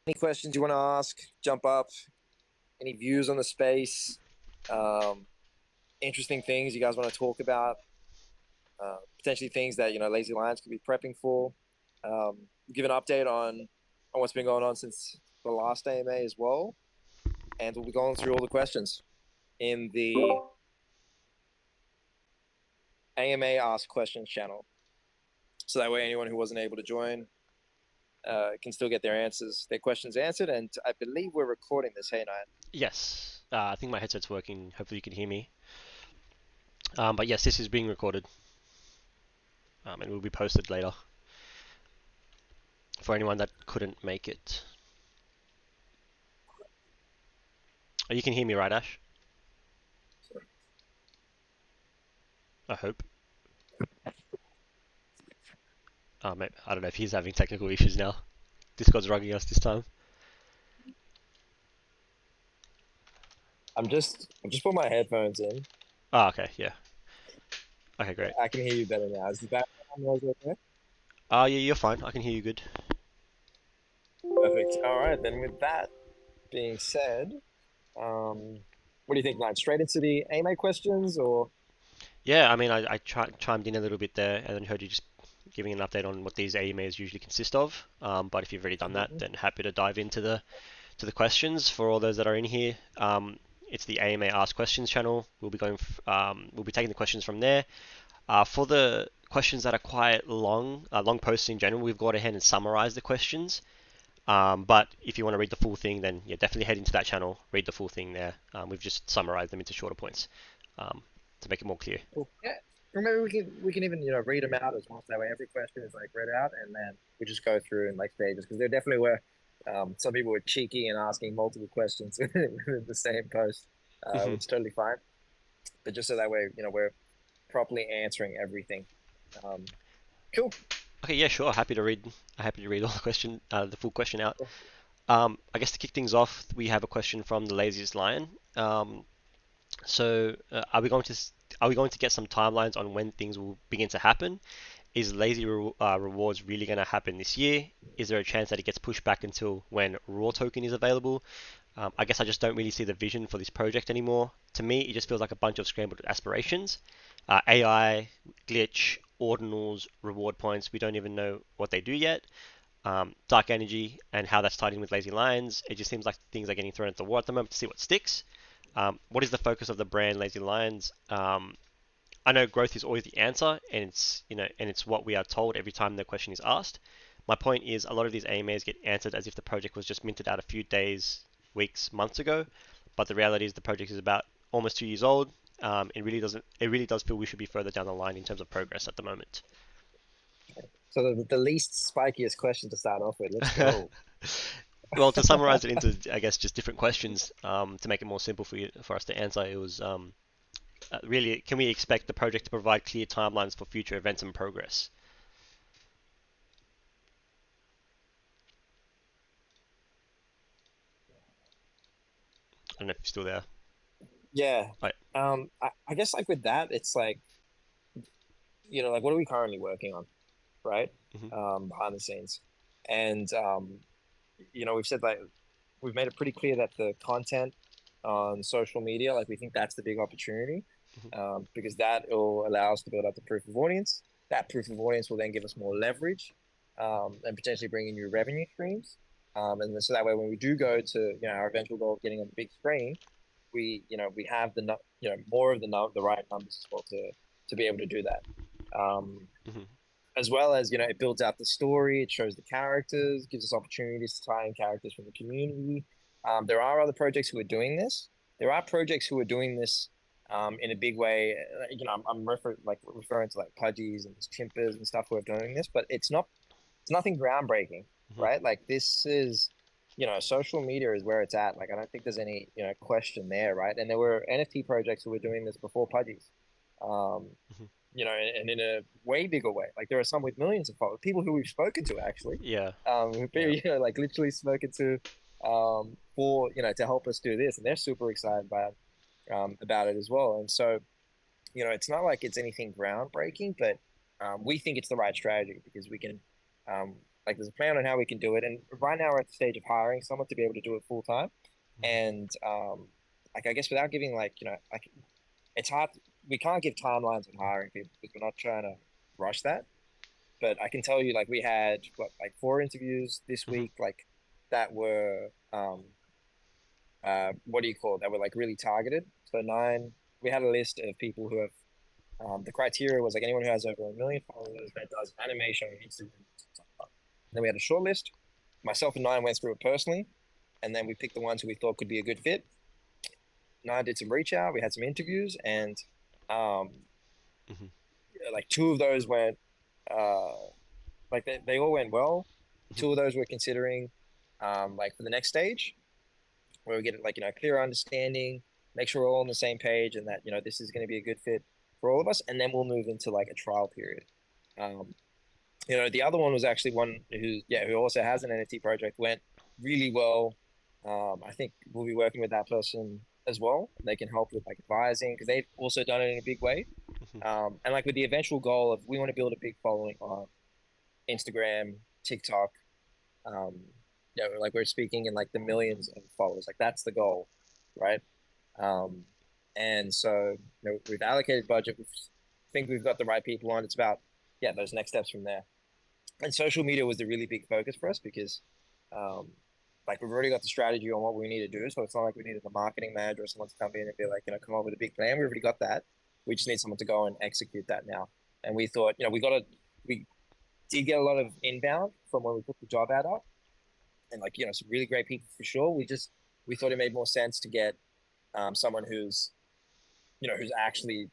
Any questions you want to ask, jump up. Any views on the space? Interesting things you guys want to talk about? Potentially things that Lazy Lions could be prepping for. Give an update on what's been going on since the last AMA as well, and we'll be going through all the questions in the AMA Ask Questions channel. So that way, anyone who wasn't able to join can still get their questions answered. And I believe we're recording this. Hey, Night. Yes, I think my headset's working. Hopefully you can hear me. But yes, this is being recorded, and will be posted later for anyone that couldn't make it. Oh, you can hear me, right, Ash? I hope. Maybe, I don't know if he's having technical issues now. Discord's rugging us this time. I'm just put my headphones in. Oh, okay, yeah. Okay, great. I can hear you better now. Is the background noise okay? Yeah, you're fine. I can hear you good. Perfect. All right, then with that being said, what do you think, Knight? Straight into the AMA questions, or? Yeah, I mean, I chimed in a little bit there and then heard you just giving an update on what these AMAs usually consist of. But if you've already done that, then happy to dive into the questions for all those that are in here. It's the AMA Ask Questions channel. We'll be taking the questions from there. For the questions that are quite long posts in general, we've gone ahead and summarized the questions. But if you want to read the full thing, then yeah, definitely head into that channel, read the full thing there. We've just summarized them into shorter points to make it more clear. Cool. Yeah. Or maybe we can even read them out as well. So that way every question is like read out, and then we just go through in like stages, because there definitely were some people were cheeky and asking multiple questions within the same post, which is totally fine. But just so that way we're properly answering everything. Cool. Okay, yeah, sure. Happy to read all the full question out. I guess to kick things off, we have a question from the Laziest Lion. So, are we going to get some timelines on when things will begin to happen? Is lazy rewards really going to happen this year? Is there a chance that it gets pushed back until when raw token is available? I guess I just don't really see the vision for this project anymore. To me, it just feels like a bunch of scrambled aspirations. AI, glitch, ordinals, reward points, we don't even know what they do yet. Dark energy and how that's tied in with lazy lions. It just seems like things are getting thrown at the wall at the moment to see what sticks. What is the focus of the brand Lazy Lions? I know growth is always the answer, and it's what we are told every time the question is asked. My point is, a lot of these AMAs get answered as if the project was just minted out a few days, weeks, months ago, but the reality is the project is about almost 2 years old. It really does feel we should be further down the line in terms of progress at the moment. So the least spikiest question to start off with. Let's go. Well, to summarize it into, I guess, just different questions, to make it more simple for us to answer, it was really, can we expect the project to provide clear timelines for future events and progress? I don't know if you're still there. Yeah. Right. I guess like with that, it's like, like what are we currently working on, right? Mhm. Behind the scenes. And we've said like we've made it pretty clear that the content on social media, like we think that's the big opportunity, Mhm. because that will allow us to build up the proof of audience. That proof of audience will then give us more leverage, and potentially bring in new revenue streams. And so that way, when we do go to our eventual goal of getting on the big screen, we have more of the right numbers as well to be able to do that. Um, Mhm. as well as it builds out the story, it shows the characters, gives us opportunities to tie in characters from the community. There are other projects who are doing this. There are projects who are doing this in a big way. I'm referring to like Pudgies and Chimpers and stuff who are doing this, but it's nothing groundbreaking, Mhm. right? Like this is social media is where it's at. Like I don't think there's any question there, right? And there were NFT projects who were doing this before Pudgies. Um, Mhm. and in a way bigger way. Like there are some with millions of followers, people who we've spoken to actually, Yeah. who've Yeah. been, like literally spoken to, for to help us do this, and they're super excited about it as well. And so, it's not like it's anything groundbreaking, but we think it's the right strategy because we can, um, like, there's a plan on how we can do it. And right now we're at the stage of hiring someone to be able to do it full time, Mhm. and like I guess without giving like like it's hard. We can't give timelines on hiring people because we're not trying to rush that. But I can tell you, like we had what like 4 interviews this Mhm. week, like that were what do you call it? That were like really targeted. So nine, we had a list of people who have the criteria was like anyone who has over 1 million followers that does animation on Instagram. Then we had a short list. Myself and nine went through it personally, and then we picked the ones who we thought could be a good fit. Nine did some reach out. We had some interviews, and um, Mhm. like two of those went uh like they all went well. Mhm. Two of those we're considering like for the next stage where we get like clear understanding, make sure we're all on the same page and that this is going to be a good fit for all of us, and then we'll move into like a trial period. um the other one was actually one who also has an NFT project, went really well. I think we'll be working with that person as well. They can help with like advising because they've also done it in a big way. Mhm. And like with the eventual goal of we want to build a big following on Instagram, TikTok. Um, like we're speaking in like the millions of followers. Like that's the goal, right? Um, and so we've allocated budget. We think we've got the right people on. It's about those next steps from there. And social media was the really big focus for us because, um, like we've already got the strategy on what we need to do. So it's not like we needed a marketing manager or someone to come in and be like, come up with a big plan. We already got that. We just need someone to go and execute that now. And we thought, we did get a lot of inbound from when we put the job ad up, and like some really great people for sure. We thought it made more sense to get someone who's actually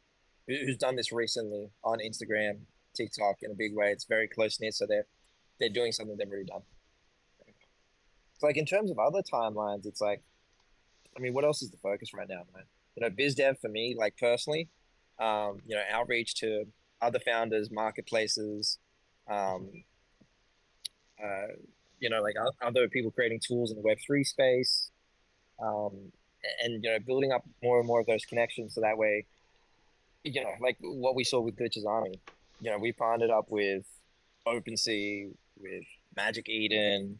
who's done this recently on Instagram, TikTok in a big way. It's very close knit, so they're doing something they've already done. So like in terms of other timelines, it's like, I mean, what else is the focus right now, man? Biz dev for me, like personally, outreach to other founders, marketplaces, um, uh, like other people creating tools in the Web3 space, um, and building up more and more of those connections, so that way, like what we saw with Glitch's Army, we partnered up with OpenSea, with Magic Eden,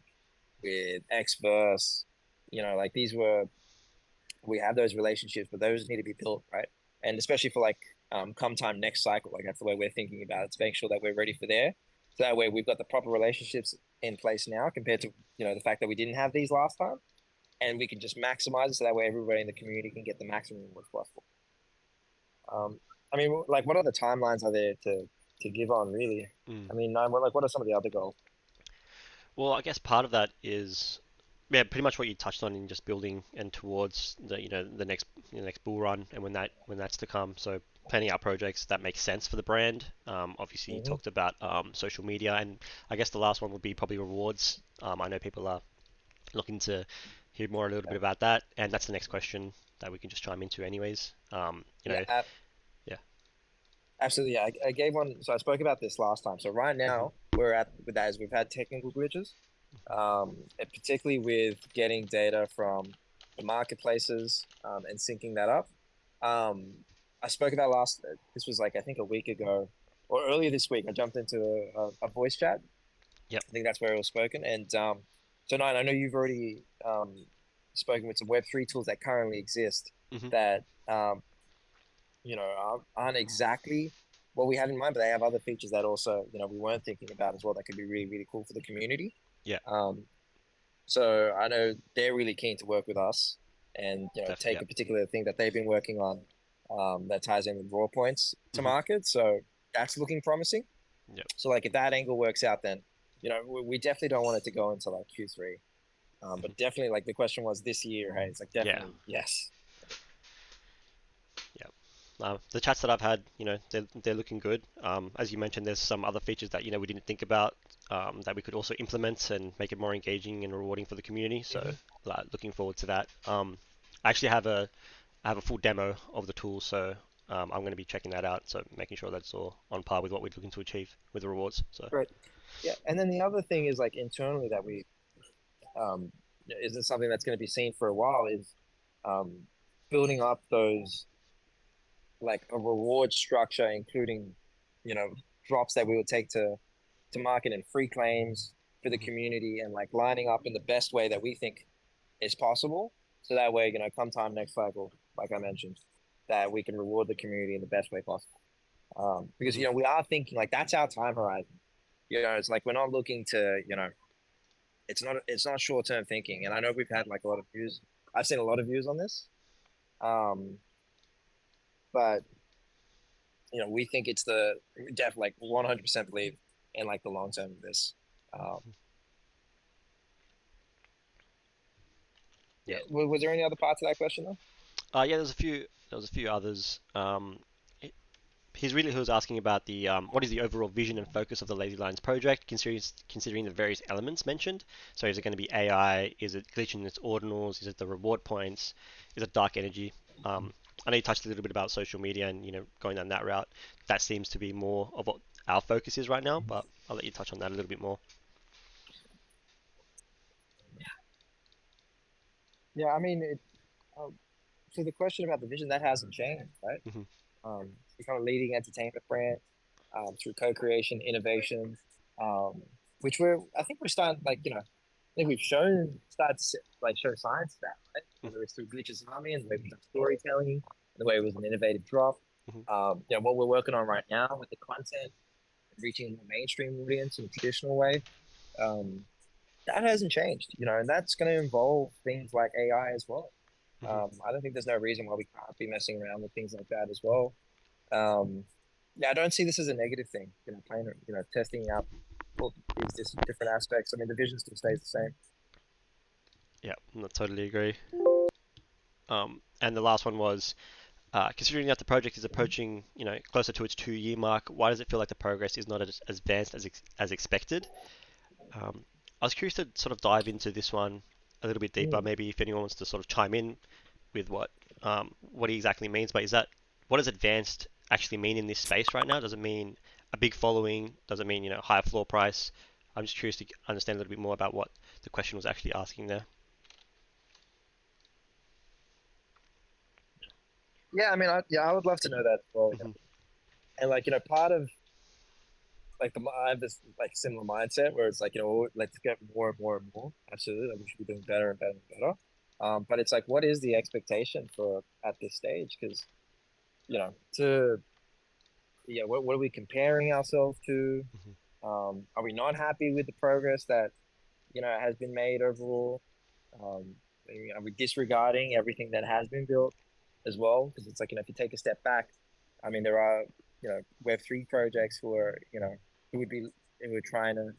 with Xverse, like these were we have those relationships, but those need to be built, right? And especially for like come time next cycle, like that's the way we're thinking about it, to make sure that we're ready for there. So that way we've got the proper relationships in place now compared to the fact that we didn't have these last time, and we can just maximize it so that way everybody in the community can get the maximum what's possible. I mean, like, what other timelines are there to give on, really? Mm. I mean, what are some of the other goals? Well, I guess part of that is, yeah, pretty much what you touched on in just building and towards the next bull run and when that's to come. So planning out projects that make sense for the brand. Obviously, you Hmm. talked about social media, and I guess the last one would be probably rewards. I know people are looking to hear more a little bit about that, and that's the next question that we can just chime into, anyways. Yeah, Yeah. absolutely. Yeah, I gave one. So I spoke about this last time. So right Hmm. now, we're at with that is we've had technical glitches, and particularly with getting data from the marketplaces, and syncing that up. Um, I spoke about last. This was like I think a week ago or earlier this week. I jumped into a voice chat. Yep. I think that's where it was spoken. And so, Nine, I know you've already spoken with some Web3 tools that currently exist Hmm. that aren't exactly what we had in mind, but they have other features that also, we weren't thinking about as well that could be really, really cool for the community. Yeah. Um, so I know they're really keen to work with us and, Definitely. take Yep. a particular thing that they've been working on that ties in with raw points to Hmm. market. So that's looking promising. Yep. So like if that angle works out, then, we definitely don't want it to go into like Q3. Hmm. But definitely like the question was this year, hey, it's like Yeah. definitely yes. Yeah. The chats that I've had, they're looking good. As you mentioned, there's some other features that we didn't think about that we could also implement and make it more engaging and rewarding for the community. So, Hmm. looking forward to that. I actually have a full demo of the tool, so I'm going to be checking that out. So making sure that's all on par with what we're looking to achieve with the rewards. So. Great. Yeah. And then the other thing is like internally that we um, isn't something that's going to be seen for a while is um, building up those like a reward structure, including you know drops that we would take to market and free claims for the Mhm. community, and like lining up in the best way that we think is possible. So that way, come time next cycle, like I mentioned, that we can reward the community in the best way possible. Because Mhm. we are thinking like that's our time horizon. It's like we're not looking to it's not short term thinking. And I know we've had like a lot of views. I've seen a lot of views on this. Um, but we think it's the def like 100% believe in like the long term of this. Um, yeah. Yeah. Was there any other parts of that question though? Yeah. There was a few others. He was asking about the what is the overall vision and focus of the Lazy Lines project, considering the various elements mentioned. So is it going to be AI? Is it glitching its ordinals? Is it the reward points? Is it dark energy? I know you touched a little bit about social media and going down that route. That seems to be more of what our focus is right now, but I'll let you touch on that a little bit more. Yeah, I mean, so the question about the vision that hasn't changed, right? Hmm. Become a leading entertainment brand through co-creation, innovation, um, which I think we're starting, like, I think we've started to like show signs of that, right? Whether it's through Glitch's Army and the way we've done storytelling, the way it was an innovative drop. Hmm. What we're working on right now with the content, reaching a more mainstream audience in a traditional way, um, that hasn't changed, and that's going to involve things like AI as well. Hmm. I don't think there's no reason why we can't be messing around with things like that as well. Um, yeah, I don't see this as a negative thing. Playing, testing out all these different aspects. I mean, the vision still stays the same. Yeah, I totally agree. And the last one was considering that the project is approaching, closer to its 2 year mark, why does it feel like the progress is not as advanced as expected? Um, I was curious to sort of dive into this one a little bit deeper. Mm. Maybe if anyone wants to sort of chime in with what he exactly means. But what does advanced actually mean in this space right now? Does it mean a big following? Does it mean higher floor price? I'm just curious to understand a little bit more about what the question was actually asking there. Yeah, I mean, I would love to know that as well. Hmm. And like, part of like I have this like similar mindset where it's like, let's get more and more and more. Absolutely, like we should be doing better and better and better. But it's like, what is the expectation for at this stage? Because to yeah, what are we comparing ourselves to? Hmm. Are we not happy with the progress that has been made overall? Um, are we disregarding everything that has been built as well? Because it's like if you take a step back, I mean, there are, Web3 projects who would be who are trying to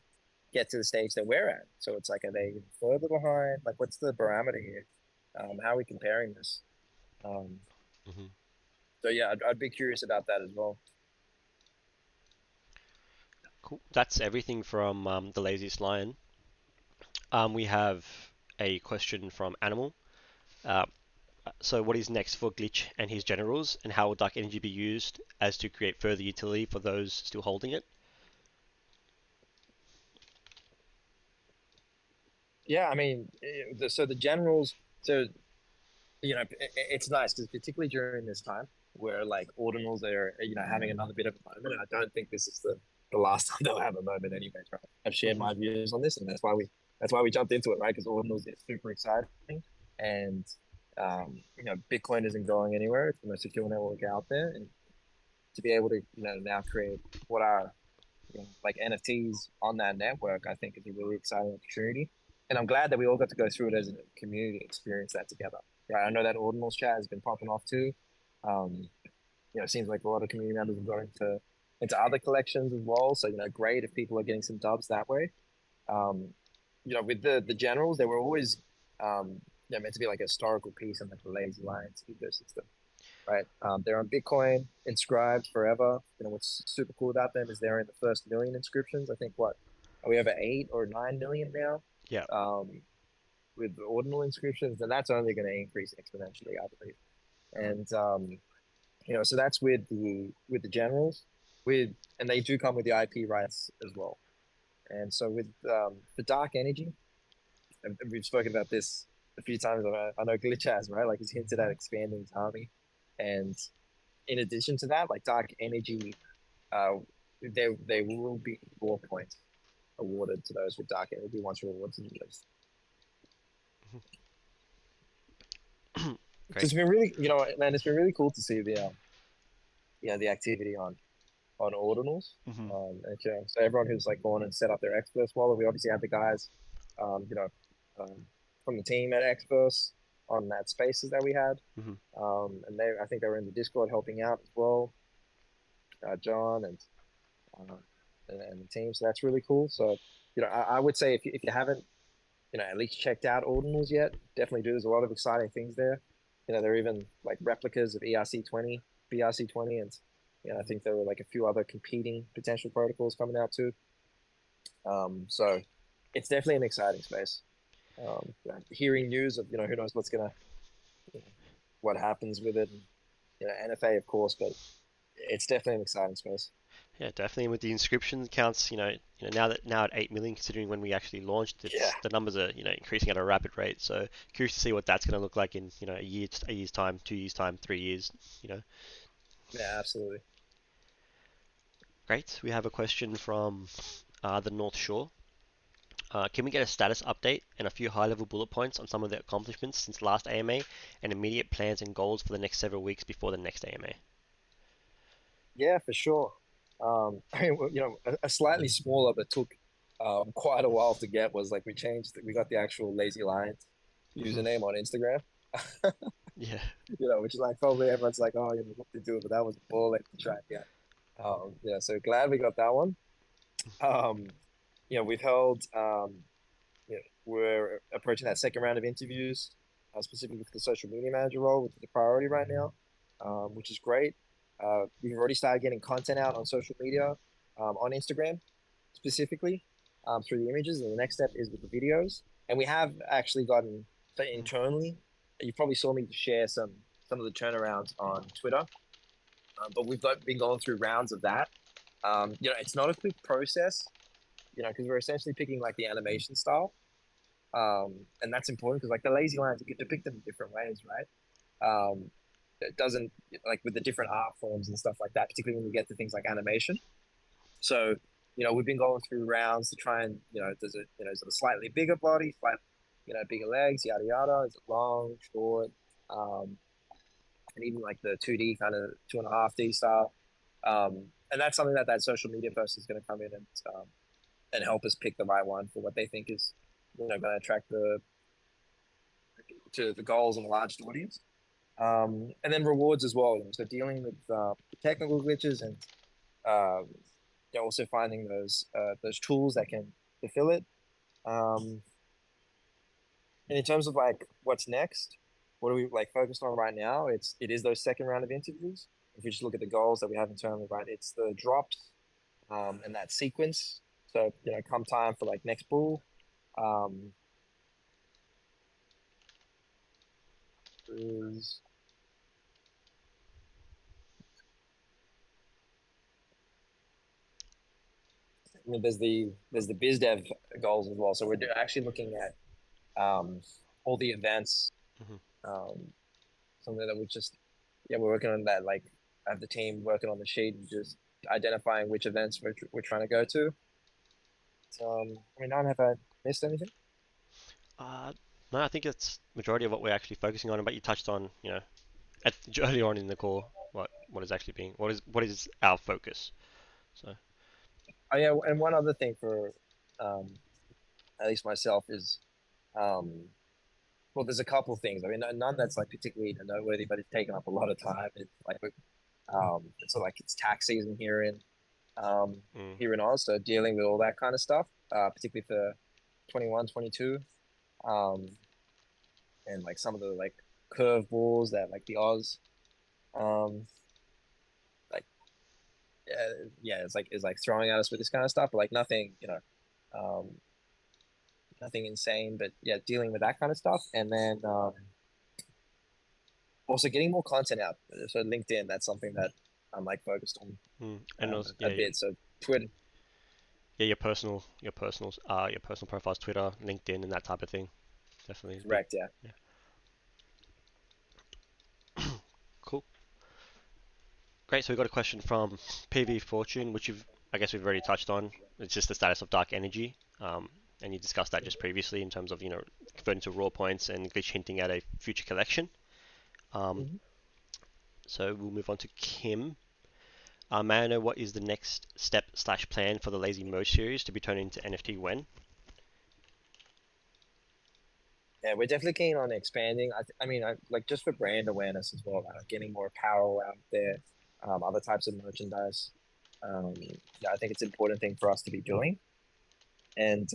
get to the stage that we're at. So it's like, are they further behind? Like, what's the barometer here? How are we comparing this? Um, Hmm. so yeah, I'd be curious about that as well. Cool. That's everything from the laziest lion. We have a question from Animal. Uh, so, what is next for Glitch and his generals, and how will dark energy be used as to create further utility for those still holding it? Yeah, I mean, so the generals. So it's nice because particularly during this time where like ordinals are having another bit of a moment. And I don't think this is the last time they'll have a moment, anyways. Right? I've shared Hmm. my views on this, and that's why we jumped into it, right? Because ordinals is super exciting, and Bitcoin isn't going anywhere. It's the most secure network out there, and to be able to now create what are like NFTs on that network, I think is a really exciting opportunity. And I'm glad that we all got to go through it as a community, experience that together. Right. I know that Ordinals chat has been popping off too. Um, it seems like a lot of community members have gone into other collections as well. So, great if people are getting some dubs that way. Um, with the generals, they were always meant to be like a historical piece in like the Lazy Lions ecosystem, right? They're on Bitcoin, inscribed forever. What's super cool about them is they're in the first million inscriptions. I think what are we over 8 or 9 million now, Yeah. um, with the ordinal inscriptions, and that's only going to increase exponentially, I believe. And so that's with the generals, and they do come with the IP rights as well. And so with the dark energy, and we've spoken about this a few times. I know Glitch has, right? Like he's hinted at expanding his army, and in addition to that, like dark energy, uh, there will be more points awarded to those with dark energy once rewards are released. So Great. it's been really, man, it's been really cool to see the activity on ordinals. Hmm. So everyone who's like gone and set up their Xverse wallet, we obviously have the guys, um, you know, from the team at Xverse on that spaces that we had. Hmm. I think they were in the Discord helping out as well, John uh, and the team. So that's really cool. So, I would say if you haven't, at least checked out Ordinals yet, definitely do. There's a lot of exciting things there. There are even like replicas of ERC20, BRC20, and I think there were like a few other competing potential protocols coming out too. So it's definitely an exciting space. Hearing news of who knows what happens with it, and, NFA of course, but it's definitely an exciting space. Yeah, definitely. With the inscription counts, now at 8 million, considering when we actually launched, Yeah, it's the numbers are increasing at a rapid rate. So curious to see what that's going to look like in a year's time, 2 years time, 3 years. You know, yeah, absolutely. great. We have a question from the North Shore. Can we get a status update and a few high-level bullet points on some of the accomplishments since last AMA and immediate plans and goals for the next several weeks before the next AMA? Yeah, for sure. I mean, a slightly smaller but took quite a while to get was like we got the actual Lazy Lions Hmm. username on Instagram. Yeah. Which is like probably everyone's like, oh, what to do, but that was a ball to try and get. Yeah, so glad we got that one. Um, we've held we're approaching that second round of interviews, specifically for the social media manager role, which is a priority right now, which is great. We've already started getting content out on social media, on Instagram specifically, through the images. And the next step is with the videos. And we have actually gotten so internally. You probably saw me share some of the turnarounds on Twitter, but been going through rounds of that. It's not a quick process, because we're essentially picking like the animation style, and that's important because like the lazy lines, you get to pick them in different ways, right? It doesn't like with the different art forms and stuff like that, particularly when we get to things like animation. So, we've been going through rounds to try and, is it a slightly bigger body, bigger legs, yada yada? Is it long, short, um, and even like the 2D kind of 2.5D style. And that's something that social media person is going to come in and help us pick the right one for what they think is, going to attract the to the goals and the largest audience. And then rewards as well. So dealing with technical glitches and um, also finding those tools that can fulfill it. Um, and in terms of like what's next, what are we like focused on right now? It is those second round of interviews. If you just look at the goals that we have internally, right, it's the drops and that sequence. So come time for like next bull, um, is I mean, there's the biz dev goals as well. So we're actually looking at all the events, Hmm. um, something that we just we're working on that. Like I have the team working on the sheet and just identifying which events we're trying to go to. I mean, none have I missed anything? Uh, no, I think it's majority of what we're actually focusing on. But you touched on, at earlier on in the call, what is actually being what is our focus. So. Oh yeah, and one other thing for um, at least myself is um, well, there's a couple of things. I mean, none that's like particularly noteworthy, but it's taken up a lot of time. It's like so like it's tax season um, Mm. here in Oz, so dealing with all that kind of stuff, particularly for 21, 22, um, and like some of the like curveballs that like the Oz, um, like yeah, it's like throwing at us with this kind of stuff, but like nothing, nothing insane, but yeah, dealing with that kind of stuff, and then also getting more content out. So LinkedIn, that's something that I'm like focused on Mm. And also, a yeah, bit. So Twitter, yeah, your personal profiles, Twitter, LinkedIn, and that type of thing. Definitely is big. correct, yeah. Yeah. Cool. Great. So we got a question from PV Fortune, which I guess we've already touched on. It's just the status of dark energy. And you discussed that just previously in terms of, converting to raw points and glitch hinting at a future collection. Um, Mhm. so we'll move on to Kim. May I know what is the next step slash plan for the Lazy Mo series to be turned into NFT when? Yeah, we're definitely keen on expanding. I mean, like just for brand awareness as well, like getting more apparel out there, other types of merchandise. Um, yeah, I think it's an important thing for us to be doing. And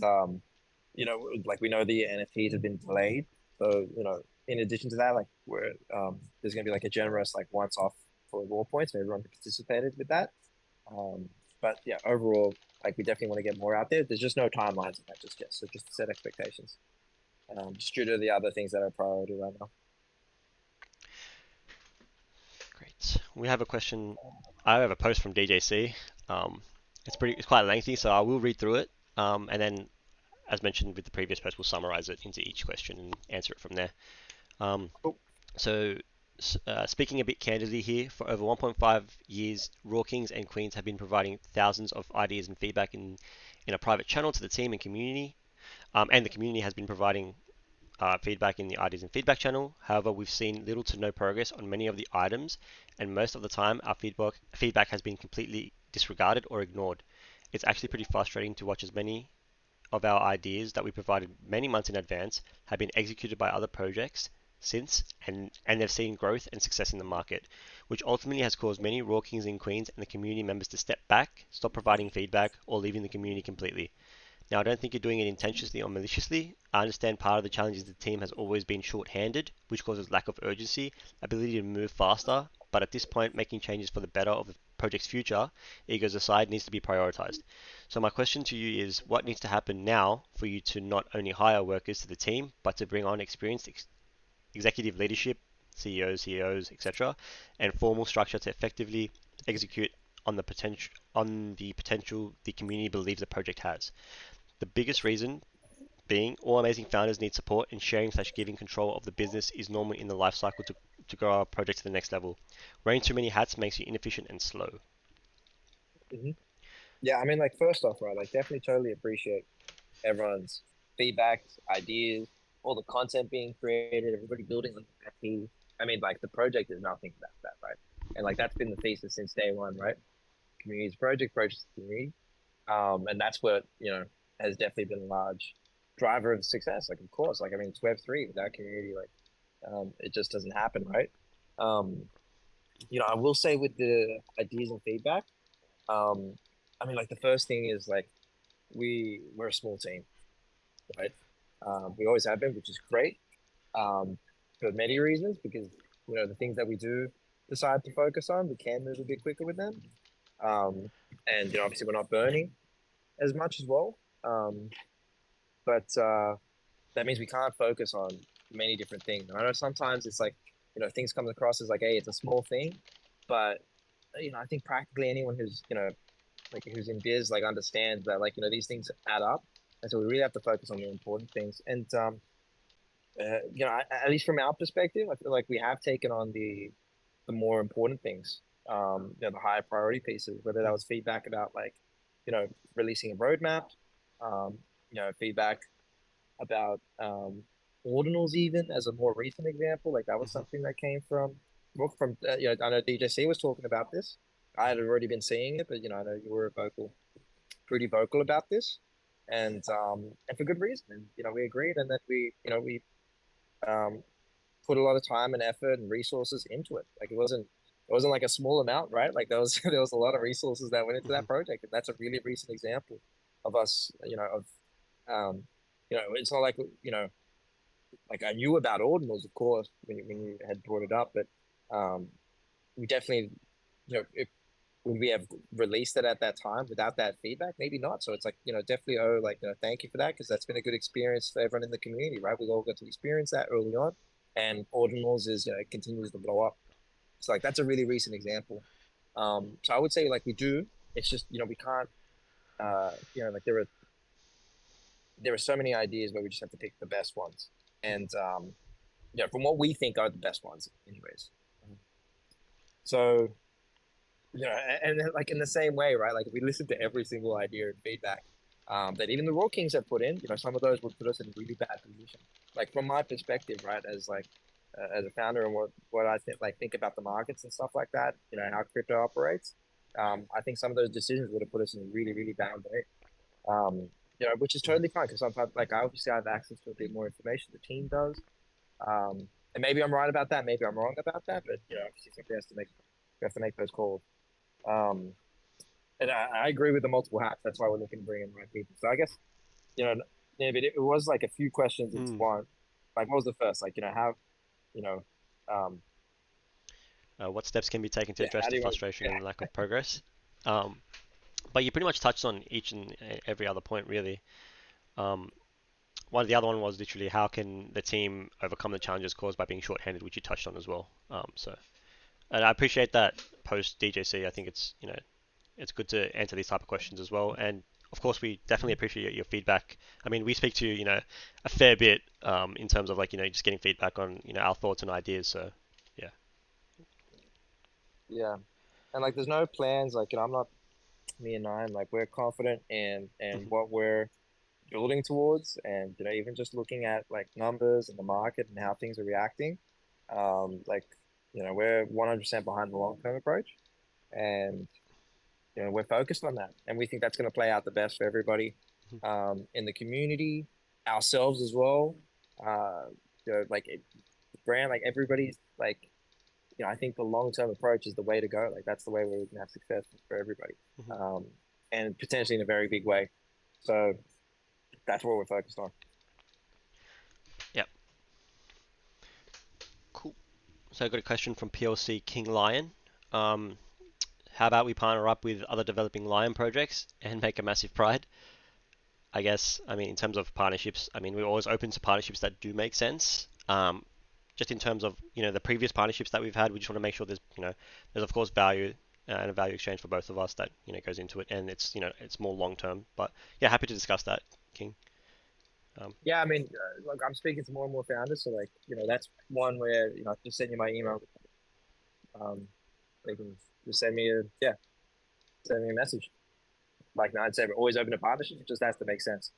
like we know the NFTs have been delayed, so in addition to that, like there's gonna be like a generous like once off for raw points for everyone who participated with that. Um, but yeah, overall, like we definitely want to get more out there. There's just no timelines on that just yet, so just set expectations. Just due to the other things that are priority right now. Great. We have a question. I have a post from DJC. Um, it's quite lengthy, so I will read through it. And then, as mentioned with the previous post, we'll summarize it into each question and answer it from there. Um, Cool. so, speaking a bit candidly here, for over 1.5 years, Raw Kings and Queens have been providing thousands of ideas and feedback in a private channel to the team and community. And the community has been providing feedback in the ideas and feedback channel. However, we've seen little to no progress on many of the items, and most of the time, our feedback has been completely disregarded or ignored. It's actually pretty frustrating to watch as many of our ideas that we provided many months in advance have been executed by other projects since, and they've seen growth and success in the market, which ultimately has caused many Raw Kings and Queens and the community members to step back, stop providing feedback, or leaving the community completely. Now, I don't think you're doing it intentionally or maliciously. I understand part of the challenge is the team has always been short-handed, which causes lack of urgency, ability to move faster, but at this point, making changes for the better of the project's future, egos aside, needs to be prioritized. So my question to you is, what needs to happen now for you to not only hire workers to the team, but to bring on experienced executive leadership, CEOs, etc., and formal structure to effectively execute on the potential the community believes the project has. The biggest reason being all amazing founders need support, and sharing slash giving control of the business is normal in the life cycle to grow our project to the next level. Wearing too many hats makes you inefficient and slow. Hmm. Yeah, I mean, like first off, right, like definitely totally appreciate everyone's feedback, ideas, all the content being created, everybody building on the IP. I mean, like the project is nothing without that, right? And like that's been the thesis since day one, right? Community's project's community. And that's what, has definitely been a large driver of success. Like, of course, like, I mean, it's Web3 without community, like, it just doesn't happen, right? I will say with the ideas and feedback, um, I mean, like the first thing is like we're a small team, right? We always have been, which is great, for many reasons, because the things that we do decide to focus on, we can move a bit quicker with them. Um, and obviously we're not burning as much as well. But that means we can't focus on many different things. And I know sometimes it's like, things come across as like, hey, it's a small thing, but I think practically anyone who's, like who's in biz, like understands that like, these things add up. And so we really have to focus on the important things. And at least from our perspective, I feel like we have taken on the more important things, the higher priority pieces, whether that was feedback about like, you know, releasing a roadmap, feedback about ordinals even as a more recent example. Like that was Hmm. something that came from I know DJC was talking about this. I had already been seeing it, but I know you were pretty vocal about this, and for good reason. And we agreed, and that we um, put a lot of time and effort and resources into it. Like it wasn't like a small amount, right? Like there was there was a lot of resources that went into Hmm. that project, and that's a really recent example of us. It's not like like I knew about ordinals, of course, when you had brought it up, but um, we definitely, if would we have released it at that time without that feedback? Maybe not. So it's like, definitely like, thank you for that, because that's been a good experience for everyone in the community, right? We all got to experience that early on, and ordinals is, it continues to blow up. So like that's a really recent example. So I would say like we do. It's just we can't. Like there are so many ideas where we just have to pick the best ones, and from what we think are the best ones, anyways. So and like in the same way, right? Like if we listen to every single idea and feedback that even the Raw Kings have put in, some of those would put us in a really bad position. Like from my perspective, right, as a founder and what I think about the markets and stuff like that, how crypto operates. I think some of those decisions would have put us in a really really bad way. Which is totally fine, because sometimes like I obviously have access to a bit more information. The team does, and maybe I'm right about that. Maybe I'm wrong about that. But obviously somebody has to make we have to make those calls. Um, and I agree with the multiple hats. That's why we're looking to bring in the right people. So I guess, but it was like a few questions into Mm. one. Like, what was the first? Like, you know, um, What steps can be taken to yeah, address how the do you, frustration yeah, and lack of progress? Um, but you pretty much touched on each and every other point, really. Um, the other one was literally how can the team overcome the challenges caused by being short-handed, which you touched on as well. And I appreciate that post DJC. I think it's good to answer these type of questions as well. And of course, we definitely appreciate your feedback. I mean, we speak to a fair bit in terms of like just getting feedback on our thoughts and ideas. So yeah. yeah. And like, there's no plans. Like, I'm not me and Nine. Like, we're confident in Hmm. what we're building towards, and even just looking at like numbers and the market and how things are reacting. Like, we're 100% behind the long term approach, and we're focused on that, and we think that's going to play out the best for everybody, in the community, ourselves as well. Uh, like brand, like everybody's like, I think the long term approach is the way to go. Like that's the way where we can have success for everybody, Hmm. um, and potentially in a very big way. So that's what we're focused on. Yep. Cool. So I got a question from PLC King Lion. Um, how about we partner up with other developing Lion projects and make a massive pride? I guess, I mean, in terms of partnerships, I mean, we're always open to partnerships that do make sense. Just in terms of, the previous partnerships that we've had, we just want to make sure there's of course value and a value exchange for both of us that, goes into it, and it's more long term. But yeah, happy to discuss that, King. Um, Yeah, I mean, look, I'm speaking to more and more founders, so like, that's one where I just send you my email. They can just send me a message. Like I'd say, we're always open to partnerships. It just has to make sense.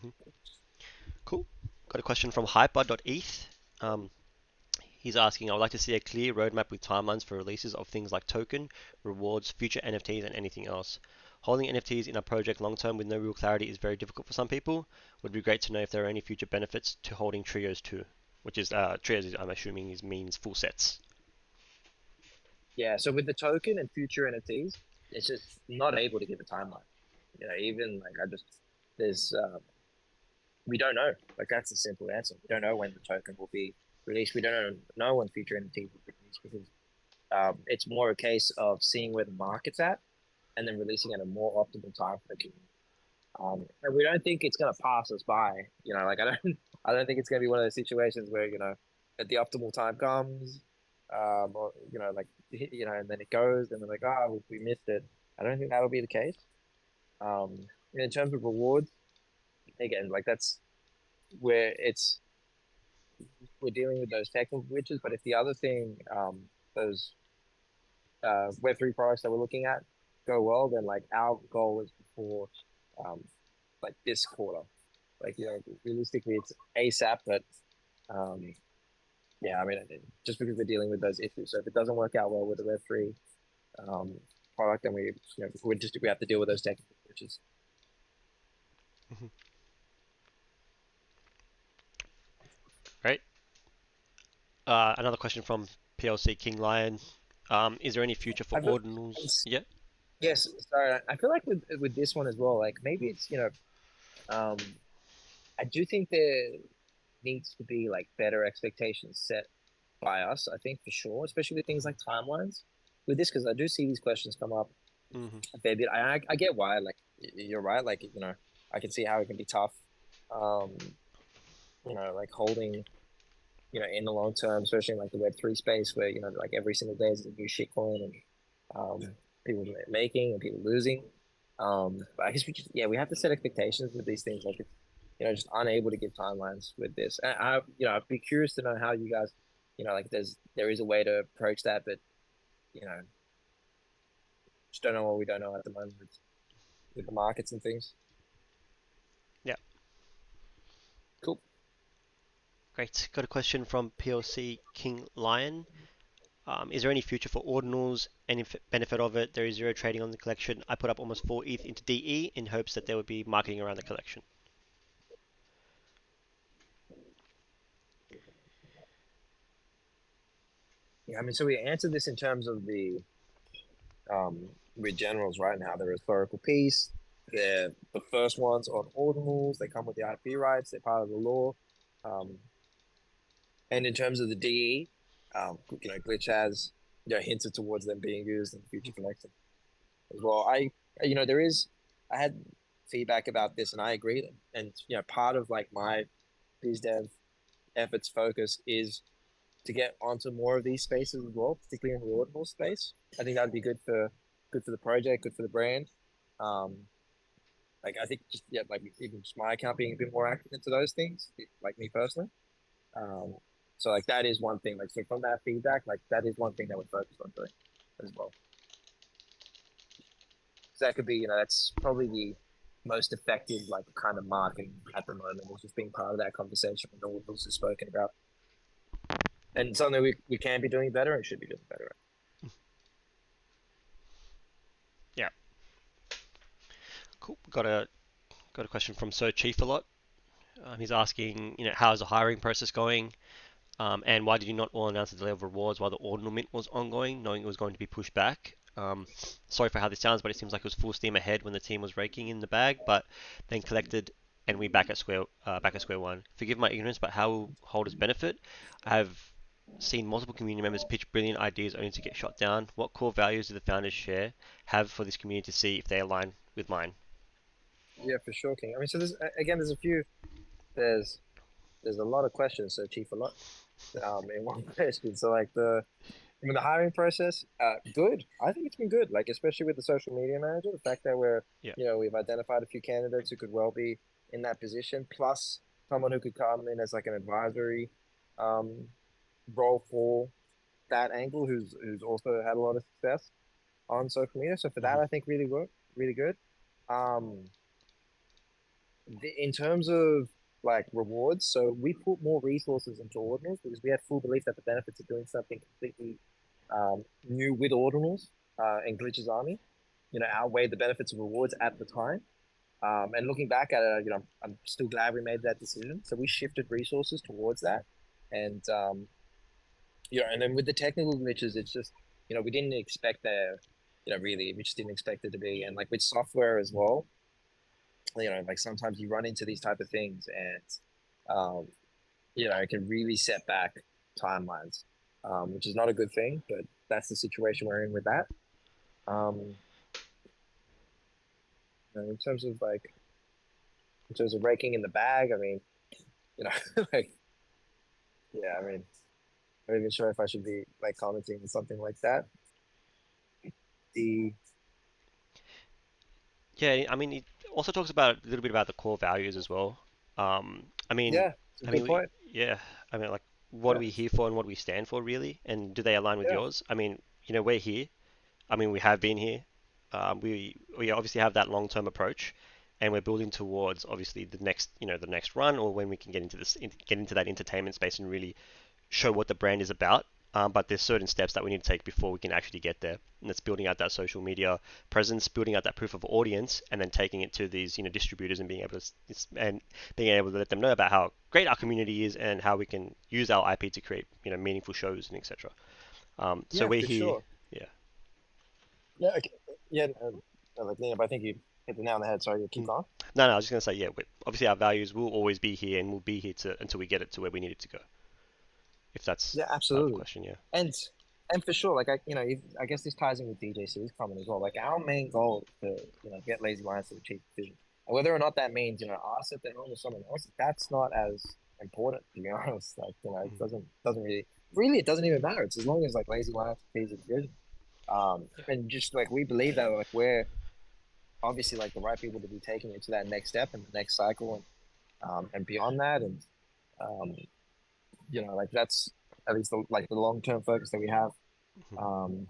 mhm. Cool. Got a question from hyper.eth. Um, He's asking, I would like to see a clear roadmap with timelines for releases of things like token, rewards, future NFTs, and anything else. Holding NFTs in a project long term with no real clarity is very difficult for some people. Would be great to know if there are any future benefits to holding trios too. which is trios. I'm assuming is means full sets. Yeah, so with the token and future NFTs, it's just not able to give a timeline. Even like I just there's we don't know. Like that's the simple answer. We don't know when the token will be released. We don't know when future NFTs will be released because it's more a case of seeing where the market's at and then releasing at a more optimal time for the community. And we don't think it's going to pass us by. Like I don't think it's going to be one of those situations where at the optimal time comes, or like and then it goes, and they're like, oh, we missed it. I don't think that'll be the case. In terms of rewards, again, like that's where we're dealing with those technical glitches. But if the other thing, those Web3 products that we're looking at go well, then like our goal is before um, like this quarter. Like realistically, it's ASAP, but um, yeah, I mean, just because we're dealing with those issues. So if it doesn't work out well with the Web3 um, product, then we have to deal with those technical glitches. Mm-hmm. Right. Another question from PLC King Lion. Is there any future for I feel, ordinals? Yeah. yes, sorry. I feel like with this one as well. Like maybe it's I do think there needs to be like better expectations set by us. I think for sure, especially with things like timelines with this, because I do see these questions come up Mm-hmm. a fair bit. I get why. Like you're right. Like I can see how it can be tough. Um, like holding in the long term, especially in like the Web3 space, where like every single day is a new shitcoin and people making and people losing. But I guess we have to set expectations with these things. Like it's just unable to give timelines with this. And I'd be curious to know how you guys, like there is a way to approach that, but you know, just don't know what we don't know at the moment with the markets and things. Yeah. Cool. Great. Got a question from PLC King Lion. Is there any future for ordinals? Any benefit of it? There is zero trading on the collection. I put up almost 4 ETH into DE in hopes that there would be marketing around the collection. Yeah, I mean, so we answered this in terms of the with generals, right? And how they're a historical piece. They're the first ones on ordinals. They come with the IP rights. They're part of the law. Um, and in terms of the DE, Glitch has hinted towards them being used in future collections as well. There is. I had feedback about this, and I agree. And part of like my biz dev efforts focus is to get onto more of these spaces as well, particularly in the ordinal space. I think that'd be good for the project, good for the brand. Um, like I think just like even just my account being a bit more active into those things, like me personally. Um, so like that is one thing. Like so from that feedback, like that is one thing that we're focused on doing as well. So that could be, that's probably the most effective like kind of marketing at the moment is just being part of that conversation when all of us have spoken about. And something we can be doing better and should be doing better. Yeah. Cool. Got a question from Sir Chief a lot. He's asking, how's the hiring process going? And why did you not all announce the delay of rewards while the ordinal mint was ongoing, knowing it was going to be pushed back? Sorry for how this sounds, but it seems like it was full steam ahead when the team was raking in the bag, but then collected, and we back at square one. Forgive my ignorance, but how will holders benefit? I have seen multiple community members pitch brilliant ideas only to get shot down. What core values do the founders have for this community to see if they align with mine? Yeah, for sure, King. I mean, so there's there's a lot of questions, so Chief, a lot in one question. So like the hiring process, good. I think it's been good. Like especially with the social media manager, the fact that Yeah. we've identified a few candidates who could well be in that position, plus someone who could come in as like an advisory um, role for that angle, who's also had a lot of success on social media. So for that, Hmm. I think really good. Um, in terms of like rewards, so we put more resources into ordinals because we had full belief that the benefits of doing something completely new with ordinals and Glitch's army, outweighed the benefits of rewards at the time. And looking back at it, I'm still glad we made that decision. So we shifted resources towards that. And and then with the technical glitches, it's just we didn't expect there, really, we just didn't expect it to be, and like with software as well, like sometimes you run into these type of things, and um, it can really set back timelines, which is not a good thing, but that's the situation we're in with that. Um, in terms of raking in the bag, I mean, like, yeah, I mean, I'm not even sure if I should be like commenting on something like that. The Yeah, I mean, it also talks about a little bit about the core values as well. I mean, Yeah, it's a good point. yeah, I mean, like, what are Yeah, we here for and what do we stand for, really? And do they align with yeah, yours? I mean, we're here. I mean, we have been here. We obviously have that long-term approach, and we're building towards obviously the next run, or when we can get into that entertainment space and really show what the brand is about. But there's certain steps that we need to take before we can actually get there, and that's building out that social media presence, building out that proof of audience, and then taking it to these distributors and being able to let them know about how great our community is and how we can use our IP to create meaningful shows and etc. So yeah, we're for here, sure. yeah. Yeah, okay. Yeah, like Liam, I think you hit the nail on the head. Sorry, you keep Mm. going. No, I was just gonna say, yeah. Obviously, our values will always be here, and will be here to until we get it to where we need it to go. If that's Yeah, part of the absolutely. question, yeah. And and for sure, like I guess this ties in with DJ Series comment as well. Like our main goal is to get Lazy Lions to achieve vision, and whether or not that means us at the helm or someone else, that's not as important to be honest. Like it Mm. doesn't really it doesn't even matter. It's as long as like Lazy Lions achieves its vision. Yeah. And just like we believe that like we're obviously like the right people to be taking it to that next step and the next cycle and beyond that and um like that's at least the long term focus that we have Mhm. um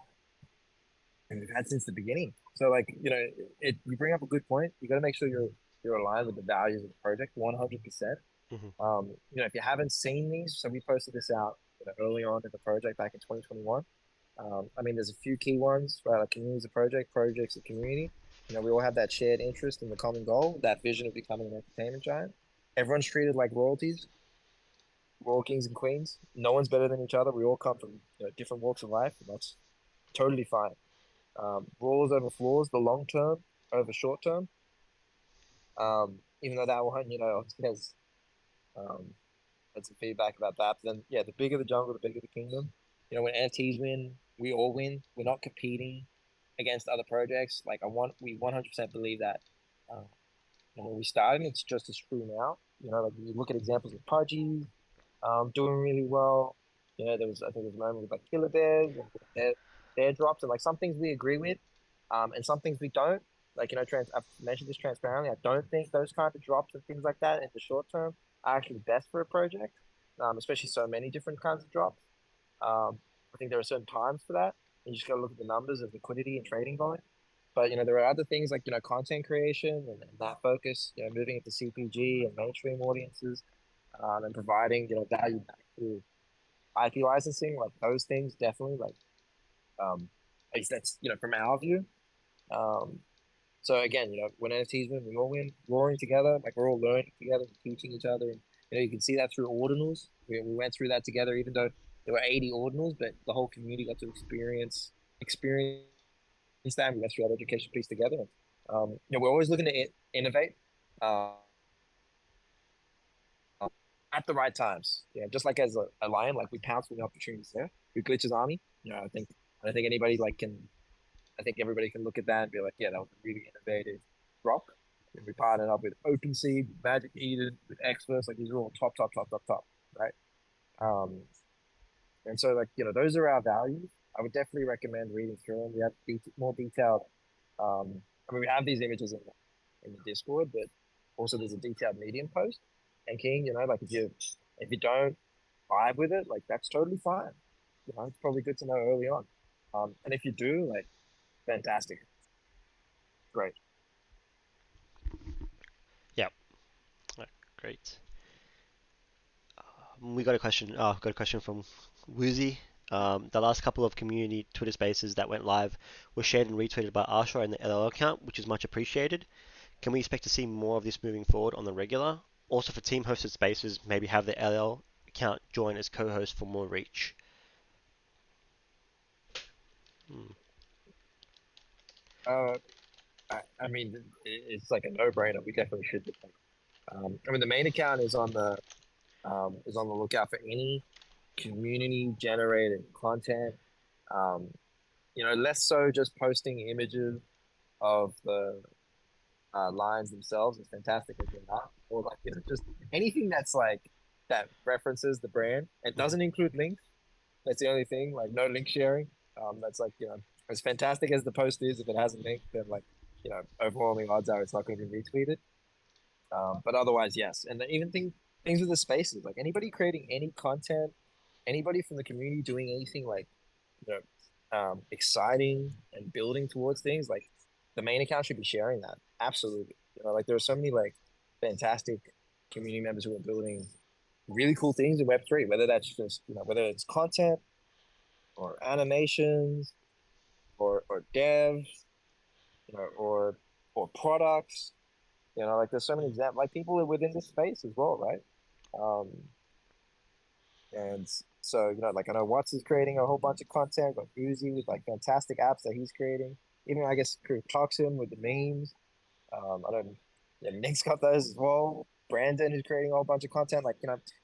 and we've had since the beginning. So like you bring up a good point. You got to make sure you're aligned with the values of the project 100%. Mhm. If you haven't seen these, so we posted this out early on in the project back in 2021. I mean, there's a few key ones, right? Like community is a project, projects a community. We all have that shared interest in the common goal, that vision of becoming an entertainment giant. Everyone's treated like royalties. We're all kings and queens. No one's better than each other. We all come from different walks of life, and that's totally fine. Rules over flaws, the long term over short term. Even though that one, has um, had some feedback about that. But then, yeah, the bigger the jungle, the bigger the kingdom. When NFTs win, we all win. We're not competing against other projects. Like we 100% believe that. Uh, when we started, it's just as true now. Like you look at examples of Pudgy, doing really well. I think there was a moment with like Killer Bears and their drops, and like some things we agree with, and some things we don't. Like I've mentioned this transparently. I don't think those kind of drops and things like that in the short term are actually best for a project, especially so many different kinds of drops. I think there are certain times for that. You just got to look at the numbers of liquidity and trading volume. But there are other things like content creation and that focus. Moving into CPG and mainstream audiences, and providing value back through IP licensing, like those things definitely like at least that's from our view. Um, so again, when NFTs win, we all win, roaring together, like we're all learning together, teaching each other, and you can see that through ordinals. We went through that together, even though there were 80 ordinals, but the whole community got to experience that. We went through that education piece together. We're always looking to innovate. Uh, at the right times. Just like as a lion, like we pounce when the opportunity's there. We glitch his army. I think anybody like can. I think everybody can look at that and be like, yeah, that was a really innovative drop. And we partnered up with OpenSea, Magic Eden, with Xverse. Like these are all top, right? Um, and so like those are our values. I would definitely recommend reading through them. We have more detailed. I mean, we have these images in the Discord, but also there's a detailed Medium post. And King, like if you don't vibe with it, like that's totally fine. It's probably good to know early on. And if you do, like, fantastic, great. Yeah. Great. We got a question. Got a question from Woozy. The last couple of community Twitter spaces that went live were shared and retweeted by Arsha and the LL account, which is much appreciated. Can we expect to see more of this moving forward on the regular? Also, for team hosted spaces, maybe have the LL account join as co-host for more reach? Hmm. Uh, I mean, it's like a no-brainer. We definitely should do that. I mean, the main account is on the lookout for any community-generated content. Um, less so just posting images of the lines themselves, as fantastic as they are, or like just anything that's like that references the brand and Mhm. doesn't include links. That's the only thing. Like no link sharing. That's like as fantastic as the post is. If it has a link, then like overwhelming odds are it's not going to be retweeted. But otherwise, yes. And even things with the spaces, like anybody creating any content, anybody from the community doing anything like exciting and building towards things, like the main account should be sharing that. Absolutely. Like there are so many like fantastic community members who are building really cool things in Web3, whether that's just, whether it's content or animations or dev, or products. Like there's so many examples. Like people are within this space as well, right? Um, and so like I know Watts is creating a whole bunch of content, like Uzi with like fantastic apps that he's creating. Even I guess Toxin with the memes. I don't. Yeah, Nick's got those as well. Brandon is creating a whole bunch of content. Like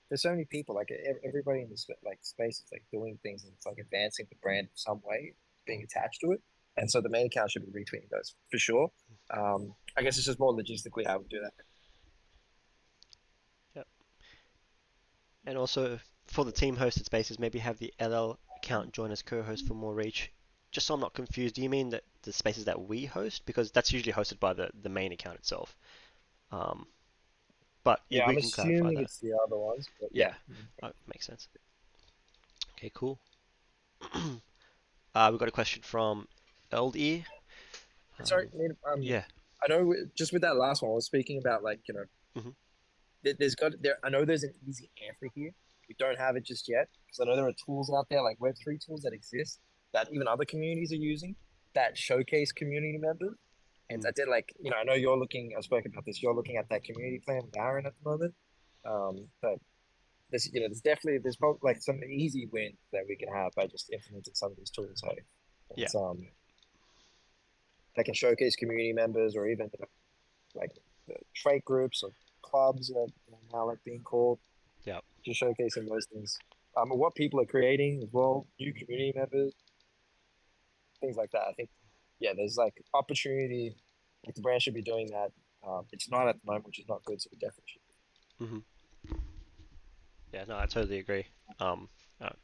there's so many people. Like everybody in this like space is like doing things and it's like advancing the brand in some way, being attached to it. And so the main account should be retweeting those for sure. I guess it's just more logistically how we do that. Yep. And also for the team hosted spaces, maybe have the LL account join as co-host for more reach. Just so I'm not confused, do you mean that the spaces that we host? Because that's usually hosted by the main account itself. Um, but Yeah, we I'm can clarify assuming that. it's the other ones, but yeah. Yeah, makes sense. Okay, cool. We've got a question from LD. Sorry, Yeah. I know just with that last one, I was speaking about like Hmm. there's got there. I know there's an easy answer here. We don't have it just yet because I know there are tools out there like Web3 tools that exist that even other communities are using that showcase community members. And Mm. I did like I know you're looking. I spoke about this. You're looking at that community plan with Aaron at the moment. But there's probably like some easy wins that we can have by just implementing some of these tools. So Yeah. it's they can showcase community members or even like the trade groups or clubs that are now like being called, Yeah. just showcasing those things. What people are creating as well, new community members, things like that. I think, yeah, there's like opportunity. Like the brand should be doing that. It's not at the moment, which is not good. So we definitely should. Hmm. Yeah. No, I totally agree. Um,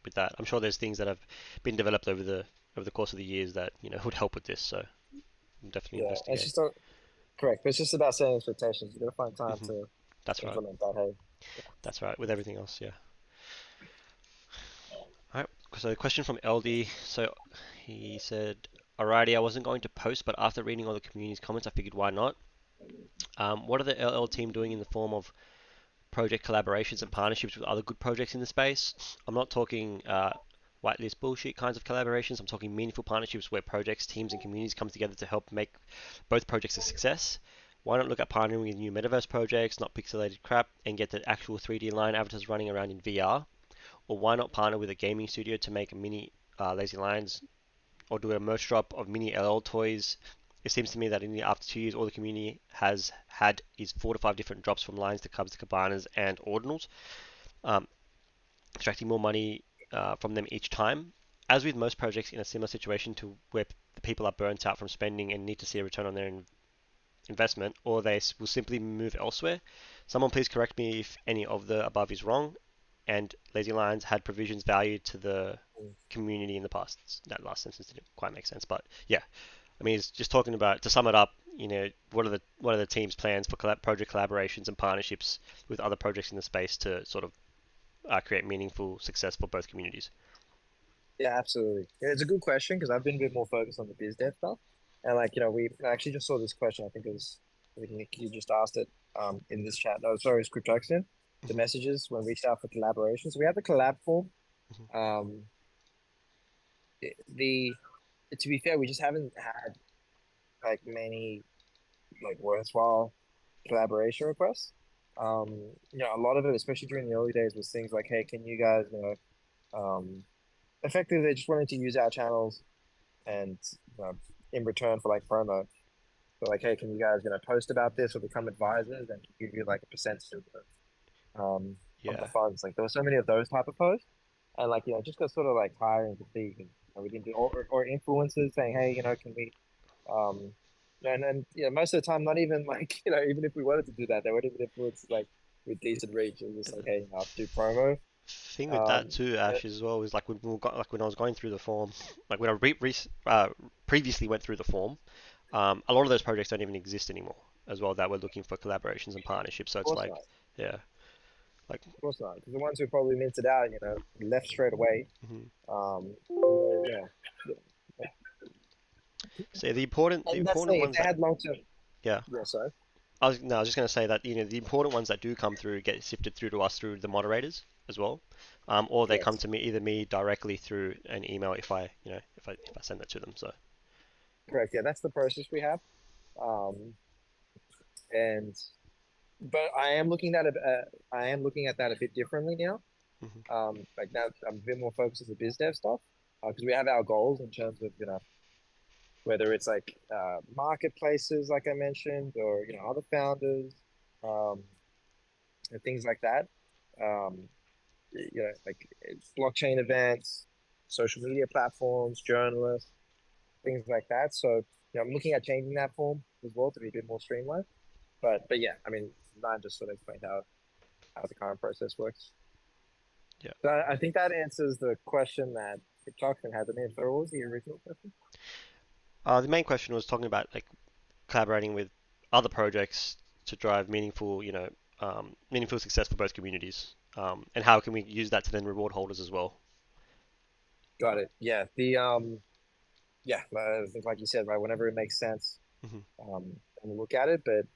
with that, I'm sure there's things that have been developed over the course of the years that would help with this. So we'll definitely Yeah, it's investigate. just not correct. But it's just about setting expectations. You got to find time Hmm. to That's right. implement that. Hey, That's right. With everything else, yeah. All right. So, a question from LD. So, he said, "Alrighty, I wasn't going to post, but after reading all the community's comments, I figured why not. What are the LL team doing in the form of project collaborations and partnerships with other good projects in the space? I'm not talking whitelist bullshit kinds of collaborations. I'm talking meaningful partnerships where projects, teams, and communities come together to help make both projects a success. Why not look at partnering with new metaverse projects, not pixelated crap, and get the actual 3D line avatars running around in VR? Or why not partner with a gaming studio to make a mini Lazy Lions or do a merch drop of mini LL toys? It seems to me that after 2 years, all the community has had is 4 to 5 different drops from lines to covers to cabanas and ordinals, um, extracting more money from them each time. As with most projects in a similar situation to where the people are burnt out from spending and need to see a return on their investment, or they will simply move elsewhere. Someone please correct me if any of the above is wrong. And Lazy Lions had provisions valued to the community in the past. That last sentence didn't quite make sense, but yeah, I mean, it's just talking about to sum it up. What are the team's plans for project collaborations and partnerships with other projects in the space to sort of create meaningful success for both communities? yeah, absolutely. Yeah, it's a good question because I've been a bit more focused on the biz dev stuff, and like we actually just saw this question. I think it was Nick. You just asked it in this chat. No, sorry, it's Cryptoxian. The Hmm. messages when we start for collaborations. We have the collab form. Hmm. Um, the to be fair, we just haven't had like many like worthwhile collaboration requests. Um, a lot of it, especially during the early days, was things like, hey, can you guys, effectively they just wanted to use our channels and in return for like promo. So like, hey, can you guys, post about this or become advisors and give you like a percentage of the Yeah. funds. Like there were so many of those type of posts, and like just got sort of like hiring to see we didn't do or influencers saying, hey, can we and most of the time not even like even if we wanted to do that, they weren't even influenced like with decent reach. It was just like, hey, I'll do promo. Thing with that Um, too, uh, Ash, as well, is like when I was going through the form, like when I previously went through the form, a lot of those projects don't even exist anymore as well that we're looking for collaborations and partnerships. So of it's course like, not. yeah, like, Of course not. Because the ones who probably minted out, left straight away. mhm. Yeah. So the And that's the important thing. If ones they that, had long term, yeah, yeah. So I was just going to say that the important ones that do come through get sifted through to us through the moderators as well, or they come correct, to me either me directly through an email if I send that to them. So correct. Yeah, that's the process we have. Um, and but I am looking at that a bit differently now. mhm, Like now I'm a bit more focused on the biz dev stuff because we have our goals in terms of whether it's like marketplaces like I mentioned or other founders um, and things like that. Um, like blockchain events, social media platforms, journalists, things like that. So I'm looking at changing that form as well to be a bit more streamlined. But yeah, I mean, Ryan just sort of explained how the current process works. yeah. So I think that answers the question that Johnson had. I mean, so what was the original question? The main question was talking about like collaborating with other projects to drive meaningful success for both communities, and how can we use that to then reward holders as well. Got it. Yeah. Yeah, I think like you said, right, whenever it makes sense, Hmm. and look at it. But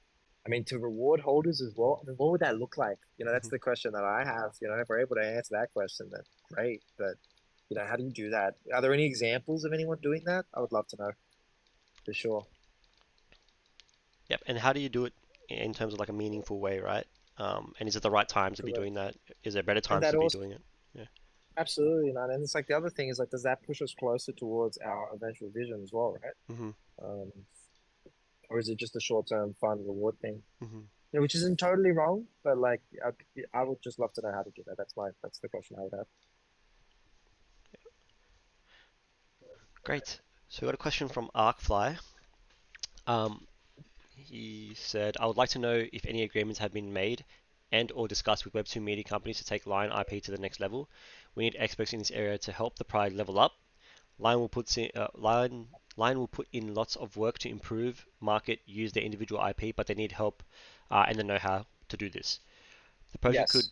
I mean, to reward holders as well, I mean, what would that look like? That's Hmm. the question that I have. If we're able to answer that question, then great. But how do you do that? Are there any examples of anyone doing that? I would love to know for sure. Yep. And how do you do it in terms of like a meaningful way, right? And is it the right time to be doing Correct. that? Is there better And times that to be also doing it? Yeah. absolutely not. And it's like the other thing is like, does that push us closer towards our eventual vision as well, right? Hmm. Um, or is it just a short-term fun reward thing? Hmm. Which isn't totally wrong, but like I would just love to know how to do that. That's the question I would have. Great. So we got a question from Arcfly. Um, he said, I would like to know if any agreements have been made and or discussed with Web2 media companies to take Lion IP to the next level. We need experts in this area to help the Pride level up. Lion will put in lots of work to improve, market, use their individual IP, but they need help and the know-how to do this. The project could. Yes.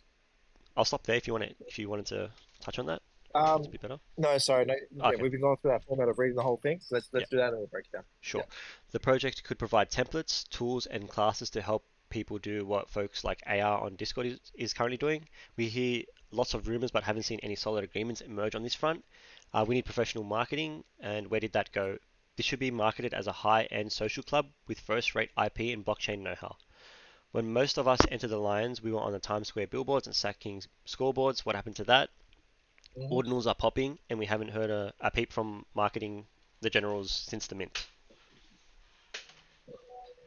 I'll stop there if you wanted to touch on that. That's a Um, bit better. no, sorry, no, yeah, Okay. we've been going through that format of reading the whole thing, so Yeah. let's do that and we'll break it down. Yeah. Sure. The project could provide templates, tools, and classes to help people do what folks like AR on Discord is currently doing. We hear lots of rumors but haven't seen any solid agreements emerge on this front. We need professional marketing, and where did that go? This should be marketed as a high-end social club with first-rate IP and blockchain know-how. When most of us entered the Lions, we were on the Times Square billboards and Sacking's scoreboards. What happened to that? Hmm. Ordinals are popping, and we haven't heard a peep from marketing the generals since the mint.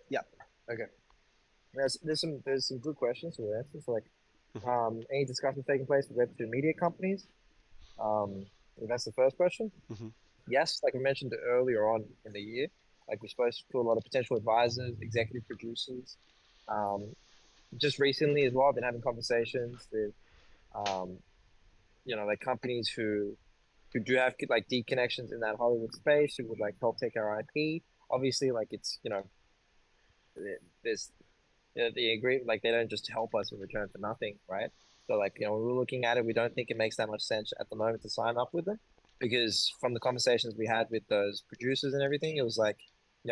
Yeah. Okay. There's some good questions or answers. So, like, Mhm. any discussions taking place with Web2 media companies? If that's the first question. Mhm. Yes, like we mentioned earlier on in the year, like we're supposed to a lot of potential advisors, executive producers. Um, just recently as well, I've been having conversations with um, like companies who do have like deep connections in that Hollywood space who would like help take our IP. Obviously, like it's there's they agree like they don't just help us in return for nothing, right? So like when we're looking at it, we don't think it makes that much sense at the moment to sign up with them because from the conversations we had with those producers and everything, it was like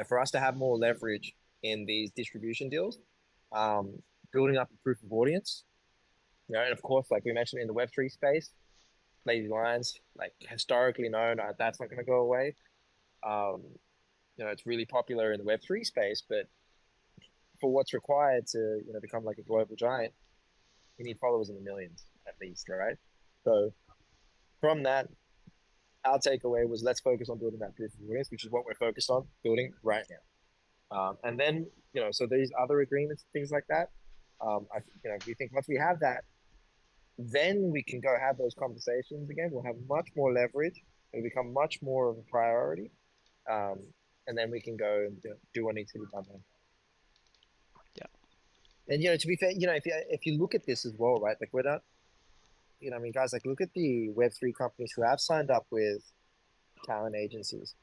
for us to have more leverage in these distribution deals, um, building up a proof of audience, and of course, like we mentioned in the Web3 space, Lazy Lions, like historically known, that's not going to go away. Um, it's really popular in the Web3 space, but for what's required to become like a global giant, you need followers in the millions at least, right? So from that, our takeaway was let's focus on building that proof of awareness, which is what we're focused on building right now. And then so these other agreements, things like that. We think once we have that, then we can go have those conversations again. We'll have much more leverage. It'll become much more of a priority, um, and then we can go and do what needs to be done there. Yeah. And to be fair, if you look at this as well, right? Like we're not, I mean, guys, like look at the Web3 companies who have signed up with talent agencies.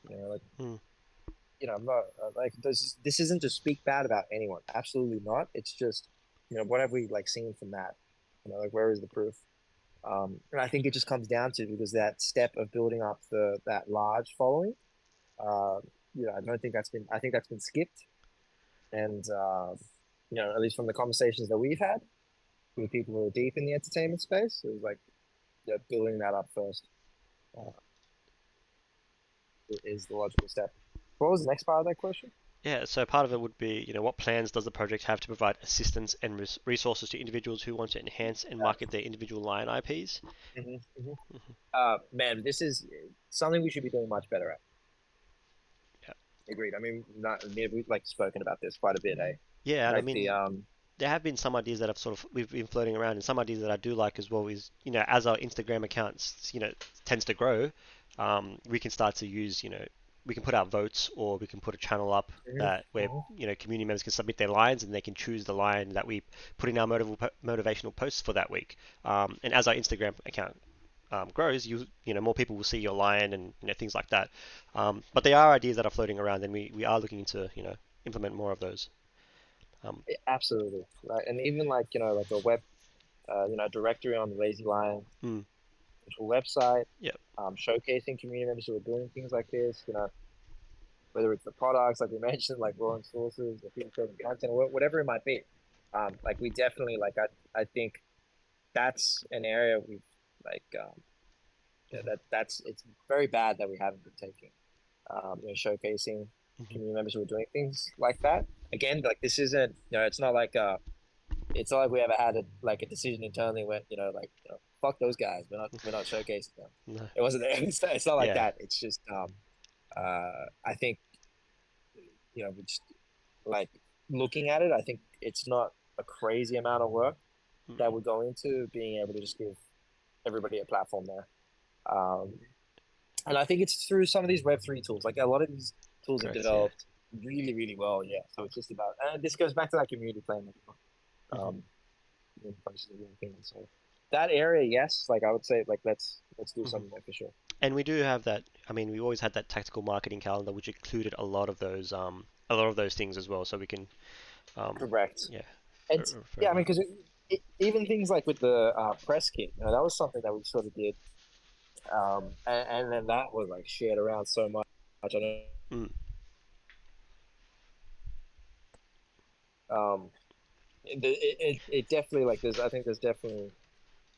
Like Mm. I'm not like this isn't to speak bad about anyone. Absolutely not. It's just what have we like seen from that? Like where is the proof? And I think it just comes down to because that step of building up that large following, uh, I don't think that's been. I think that's been skipped. And at least from the conversations that we've had with people who are deep in the entertainment space, it was like building that up first uh, is the logical step. What was the next part of that question? Yeah, so part of it would be, what plans does the project have to provide assistance and resources to individuals who want to enhance and market their individual Lion IPs? Mm-hmm, mm-hmm. Man, this is something we should be doing much better at. Yeah. Agreed. I mean, we've like spoken about this quite a bit, eh? Yeah, and I Like the mean, there have been some ideas that have sort of we've been floating around, and some ideas that I do like as well is as our Instagram accounts tends to grow, we can start to use we can put out votes or we can put a channel up Mhm, that where mhm. community members can submit their lines and they can choose the line that we put in our motivational posts for that week. And as our Instagram account grows, more people will see your line and things like that. But there are ideas that are floating around, and we are looking to implement more of those. Um, Absolutely, right. And even like like a web, directory on the Lazy Lion mm, official website, yeah. showcasing community members who are doing things like this. Whether it's the products like we mentioned, like growing sources, or people creating content, or whatever it might be. Like we definitely like I think that's an area we've like Mhm, that's it's very bad that we haven't been taking. Showcasing mhm. community members who are doing things like that. Again, like this isn't, it's not like we ever had a decision internally where, fuck those guys. We're not showcasing them. No. It wasn't, it's not like Yeah. that. It's just, I think, we just like looking at it, I think it's not a crazy amount of work Mm, that would go into being able to just give everybody a platform there. Um, and I think it's through some of these Web3 tools. Like a lot of these tools have correct. Yeah. developed really, really well. Yeah. So it's just about, and this goes back to that community plan. Mhm, Um, so that area, yes, like I would say, like let's do mhm. something there for sure. And we do have that. I mean, we always had that tactical marketing calendar, which included a lot of those things as well. So we can, Correct. yeah, And yeah, I further. mean, because even things like with the press kit, that was something that we sort of did, and then that was like shared around so much. I know, Mm, it definitely like there's I think there's definitely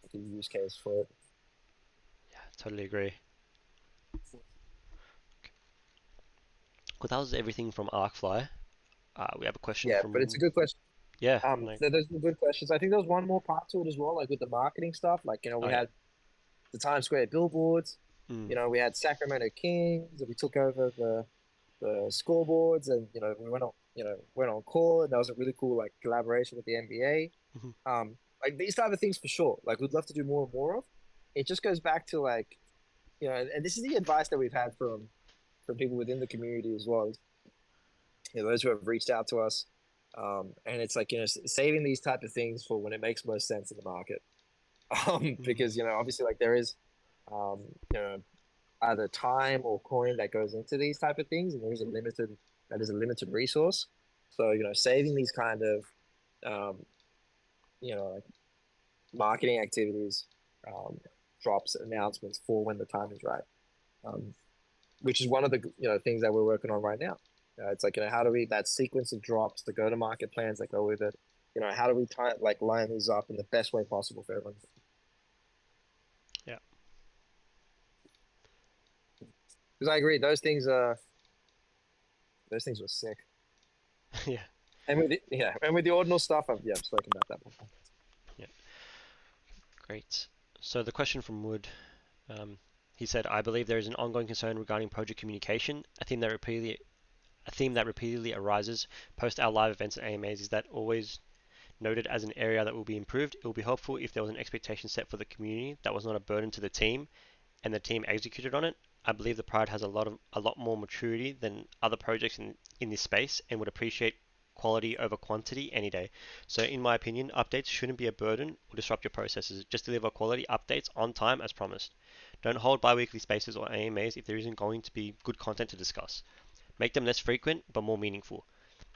like a use case for it. yeah, totally agree. Well, that was everything from ArcFly. We have a question Yeah, but it's a from good question. yeah, no, There's some good questions. I think there's one more part to it as well, like with the marketing stuff. Like oh we yeah, had the Times Square billboards. mm, We had Sacramento Kings. We took over the scoreboards, and we went on court. That was a really cool like collaboration with the NBA. mhm, Like these type of things for sure. Like we'd love to do more and more of. It just goes back to like and this is the advice that we've had from people within the community as well. Those who have reached out to us, and it's like saving these type of things for when it makes most sense in the market. mhm, Because obviously like there is, um, you know, either time or coin that goes into these type of things, and that is a limited resource. So saving these kind of um, like marketing activities, um, drops announcements for when the time is right, um, which is one of the things that we're working on right now. It's like how do we that sequence of drops, the go to market plans that go with it. How do we like line these up in the best way possible for everyone? yeah, Because I agree, those things were sick. yeah. And with and with the ordinal stuff, I've spoken about that before. Yeah, great. So the question from Wood, um, he said, I believe there is an ongoing concern regarding project communication. A theme that repeatedly arises post our live events and AMAs is that always noted as an area that will be improved. It will be helpful if there was an expectation set for the community that was not a burden to the team and the team executed on it. I believe the Pride has a lot more maturity than other projects in this space and would appreciate quality over quantity any day. So in my opinion, updates shouldn't be a burden or disrupt your processes. Just deliver quality updates on time as promised. Don't hold bi-weekly spaces or AMAs if there isn't going to be good content to discuss. Make them less frequent but more meaningful.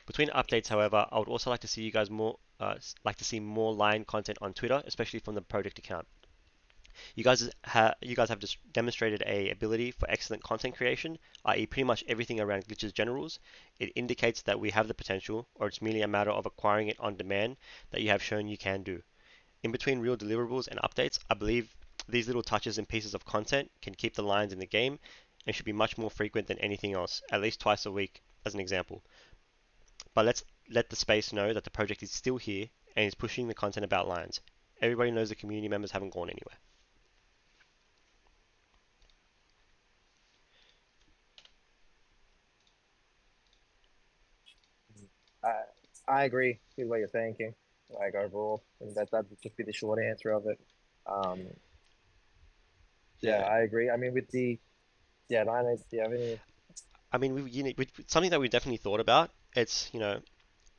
Between updates, however, I would also like to see you guys more line content on Twitter, especially from the project account. You guys have just demonstrated a ability for excellent content creation, i.e., pretty much everything around glitches generals. It indicates that we have the potential, or it's merely a matter of acquiring it on demand that you have shown you can do. In between real deliverables and updates, I believe these little touches and pieces of content can keep the lines in the game and should be much more frequent than anything else, at least twice a week, as an example. But let's let the space know that the project is still here and is pushing the content about lines. Everybody knows the community members haven't gone anywhere. I I agree with what you're thinking. Like overall, and that would just be the short answer of it. Um, yeah, Yeah, I agree. I mean, with the nine eight, do you have any? I mean, something that we definitely thought about. It's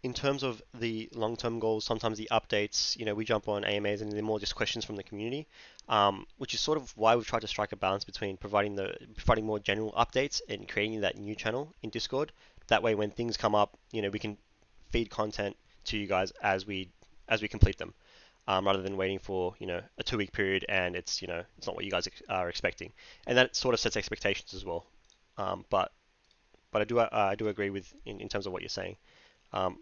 in terms of the long-term goals, sometimes the updates, we jump on AMAs and they're more just questions from the community, which is sort of why we've tried to strike a balance between providing more general updates and creating that new channel in Discord. That way, when things come up, we can feed content to you guys as we complete them, rather than waiting for a 2 week period and it's not what you guys are expecting, and that sort of sets expectations as well. But I do agree with in terms of what you're saying. Um,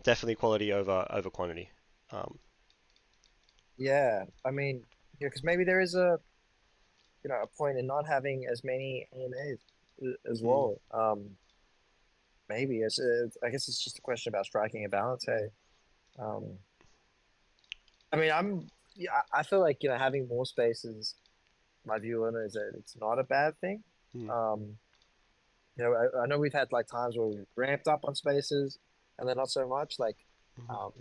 Definitely quality over quantity. Um, Yeah, I mean, yeah, because maybe there is a point in not having as many AMAs as mm, well. Maybe I guess it's just a question about striking a balance. Hey, um, I mean, yeah, I feel like having more spaces. My view on it is that it's not a bad thing. mm, Um, I know we've had like times where we've ramped up on spaces and then not so much. Like, mhm. um,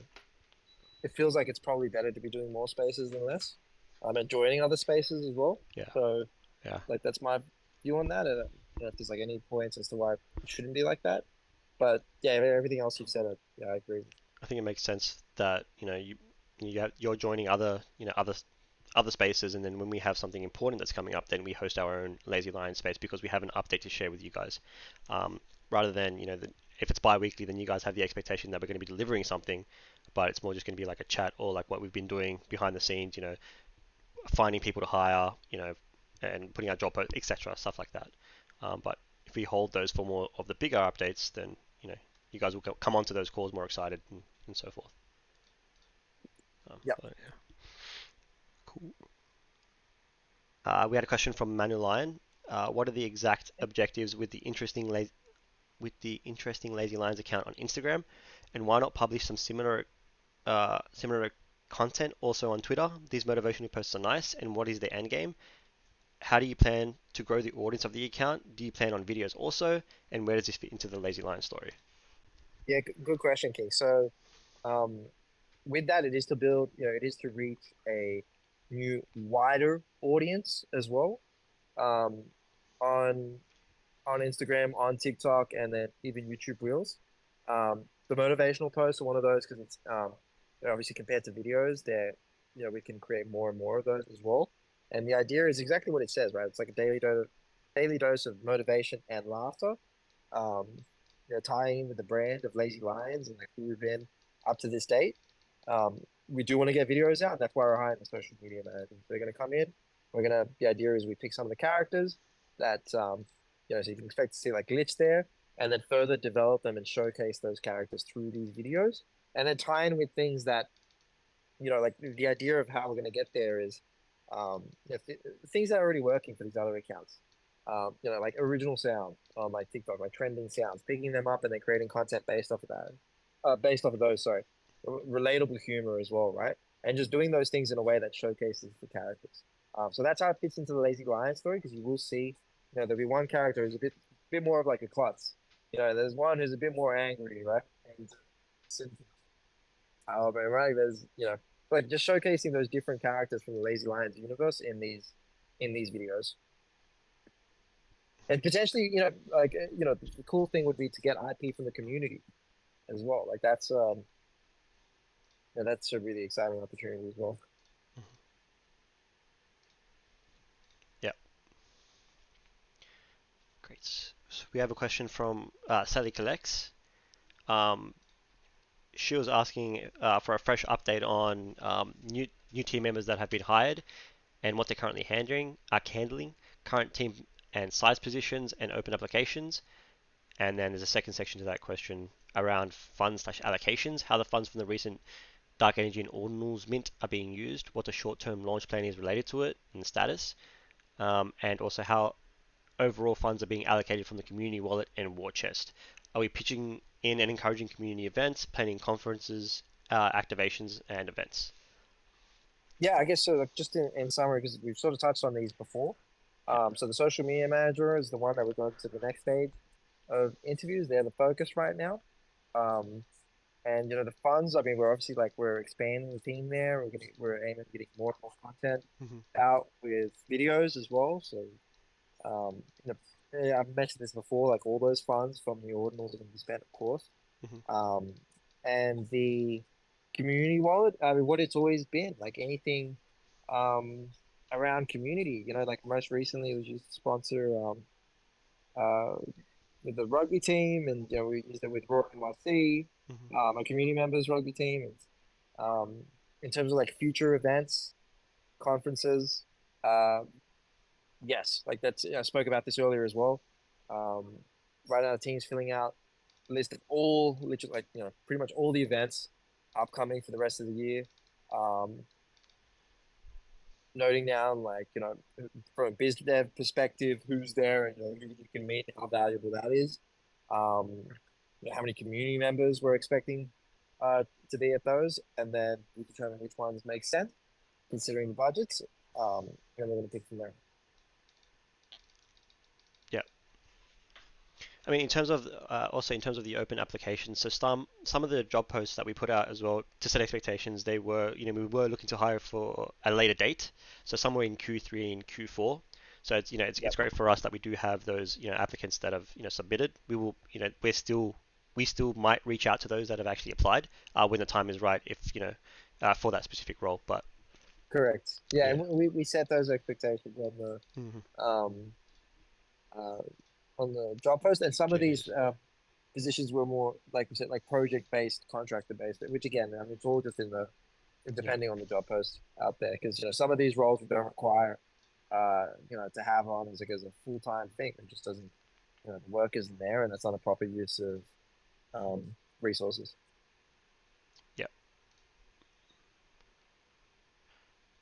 it feels like it's probably better to be doing more spaces than less. And joining other spaces as well. Yeah, So, yeah. like, that's my view on that. And I don't know if there's like any points as to why it shouldn't be like that. But yeah, everything else you've said, yeah, I agree. I think it makes sense that you're joining other spaces, and then when we have something important that's coming up, then we host our own Lazy Lion space because we have an update to share with you guys. Um, Rather than if it's bi-weekly, then you guys have the expectation that we're going to be delivering something, but it's more just going to be like a chat or like what we've been doing behind the scenes, finding people to hire, and putting out job posts, etc., stuff like that. But if we hold those for more of the bigger updates, then you guys will come onto those calls more excited and so forth. Yep. But yeah, cool. We had a question from Manu Lion. What are the exact objectives with the interesting Lazy Lions account on Instagram, and why not publish some similar content also on Twitter? These motivational posts are nice, and what is the end game? How do you plan to grow the audience of the account? Do you plan on videos also? And where does this fit into the Lazy Lion story? Yeah, good question, King. So, um, with that, it is to build, it is to reach a new, wider audience as well. Um, on Instagram, on TikTok, and then even YouTube Reels. The motivational posts are one of those because it's obviously compared to videos, there we can create more and more of those as well. And the idea is exactly what it says, right? It's like a daily dose of motivation and laughter. Um, tying in with the brand of Lazy Lions and like who we've been up to this date. We do want to get videos out. That's why we're hiring the social media managers. They're going to come in. The idea is we pick some of the characters that so you can expect to see like glitch there, and then further develop them and showcase those characters through these videos, and then tie in with things that like the idea of how we're going to get there is things that are already working for these other accounts. Like original sound on like TikTok, like trending sounds, picking them up and then creating content based off of that. based off of those, sorry, relatable humor as well, right? And just doing those things in a way that showcases the characters. So that's how it fits into the Lazy Lion story because you will see, there'll be one character who's a bit more of like a klutz. There's one who's a bit more angry, right? And but right, but just showcasing those different characters from the Lazy Lions universe in these videos. And potentially, the cool thing would be to get IP from the community as well. Like that's a really exciting opportunity as well. Yeah, great. So we have a question from Sally Collects. Um, she was asking for a fresh update on new team members that have been hired and what they're currently handling, current team and size positions, and open applications. And then there's a second section to that question around funds slash allocations, how the funds from the recent Dark Energy and Ordinals mint are being used, what the short-term launch plan is related to it, and the status, and also how overall funds are being allocated from the community wallet and war chest. Are we pitching in and encouraging community events, planning conferences, activations, and events? Yeah, I guess so. Like just in summary, because we've sort of touched on these before. Yeah. So the social media manager is the one that we're going to the next stage of interviews. They're the focus right now. Um, and the funds. I mean, we're expanding the team there. We're aiming at getting more and more content Mm-hmm. out with videos as well. So yeah, I've mentioned this before. Like all those funds from the ordinals are going to be spent, of course. Mm-hmm. Um, and the community wallet, I mean, what it's always been, like anything um, around community, like most recently, we used to sponsor uh, with the rugby team, and we used it with Raw NYC, Mm-hmm. my community members rugby team. And in terms of like future events, conferences, uh, yes, like I spoke about this earlier as well. Um, right now, the team's filling out a list of all, literally, like pretty much all the events upcoming for the rest of the year. Um, Noting down like from a biz dev perspective, who's there and who you can meet, how valuable that is. Um, how many community members we're expecting to be at those, and then we determine which ones make sense considering the budgets. And we're going to pick from there. Yeah. I mean, in terms of also in terms of the open applications, so some of the job posts that we put out as well to set expectations, they were we were looking to hire for a later date, so somewhere in Q3 and Q4. So it's Yep, great for us that we do have those applicants that have submitted. We will we still might reach out to those that have actually applied when the time is right if for that specific role. But correct. Yeah, and yeah. we set those expectations Hmm. um uh on the job post, and some of these JDs. positions were more like we said, like project based, contractor based, which again, I mean, it's all just in the Yeah. depending on the job post out there, because some of these roles don't require to have on as a full time thing. It just doesn't, the work isn't there, and that's not a proper use of resources. Yeah.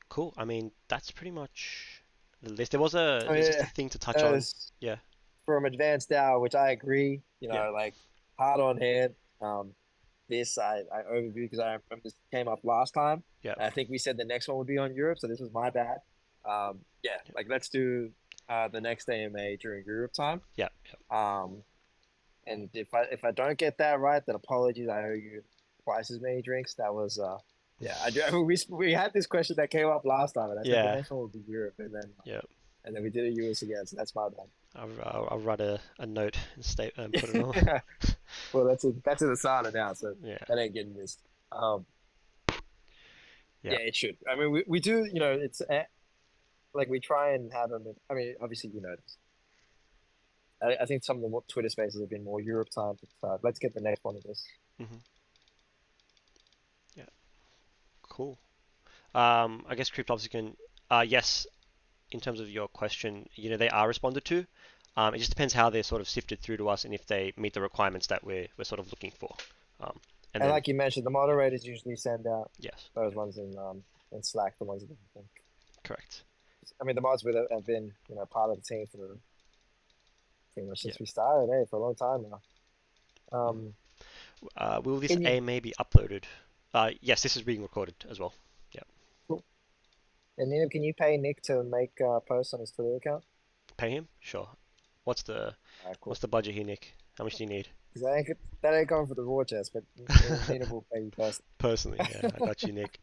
Cool. I mean, that's pretty much the list. Oh There's just a yeah, thing to touch uh, on. Yeah. from advanced hour, which I agree, Yeah. like hard on hand. This I overview because I remember this came up last time. Yeah. I think we said the next one would be on Europe, so this was my bad. Yeah, Yeah. like let's do the next AMA during Europe time. Yeah. Um, and if I don't get that right, then apologies. I owe you twice as many drinks. That was yeah. I do. I mean, we had this question that came up last time, and I said the Yeah. next one would be Europe, Yeah. and then we did a US again. So that's my I'll write a note and state and put it on. bad. Well, that's in the sauna now, so Yeah. that ain't getting missed. Yeah. Yeah, it should. I mean, we do. It's like we try and have them. I mean, obviously, this. I think some of the Twitter spaces have been more Europe time. But let's get the next one of this. Hmm. Yeah. Cool. I guess Cryptopsy can. Yes. In terms of your question, they are responded to. It just depends how they're sort of sifted through to us and if they meet the requirements that we're sort of looking for. Um, and And then like you mentioned, the moderators usually send out yes. those ones in Slack, the ones that Correct. I mean, the mods with it have been part of the team pretty much Yeah. since we started. Hey, for a long time now. Mhm. Will this Can you? AMA be uploaded? Yes, this is being recorded as well. Yeah, And then can you pay Nick to make posts on his Twitter account? pay him. Sure. What's the Cool. what's the budget here, Nick? How much do you need? Because that ain't coming for the raw chest, but Nina will pay you first. Personally, yeah, I got you, Nick.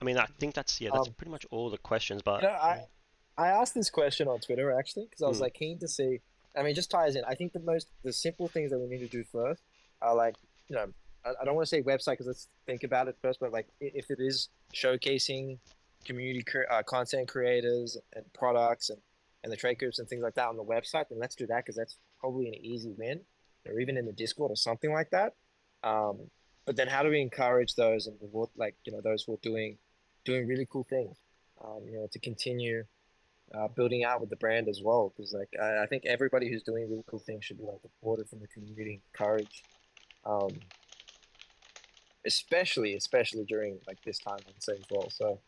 I mean, I think that's Um, pretty much all the questions. But you know, I asked this question on Twitter actually because I was mm, like keen to see. I mean, just ties in. I think the simple things that we need to do first are like you know I don't want to say website because let's think about it first, but like if it is showcasing content creators and products and the trade groups and things like that on the website, then let's do that because that's probably an easy win, or even in the Discord or something like that. Um, but then how do we encourage those and reward like those who are doing really cool things, to continue building out with the brand as well. Because like I think everybody who's doing really cool things should be like supported from the community, encouraged, um, especially during like this time I'd say as well. So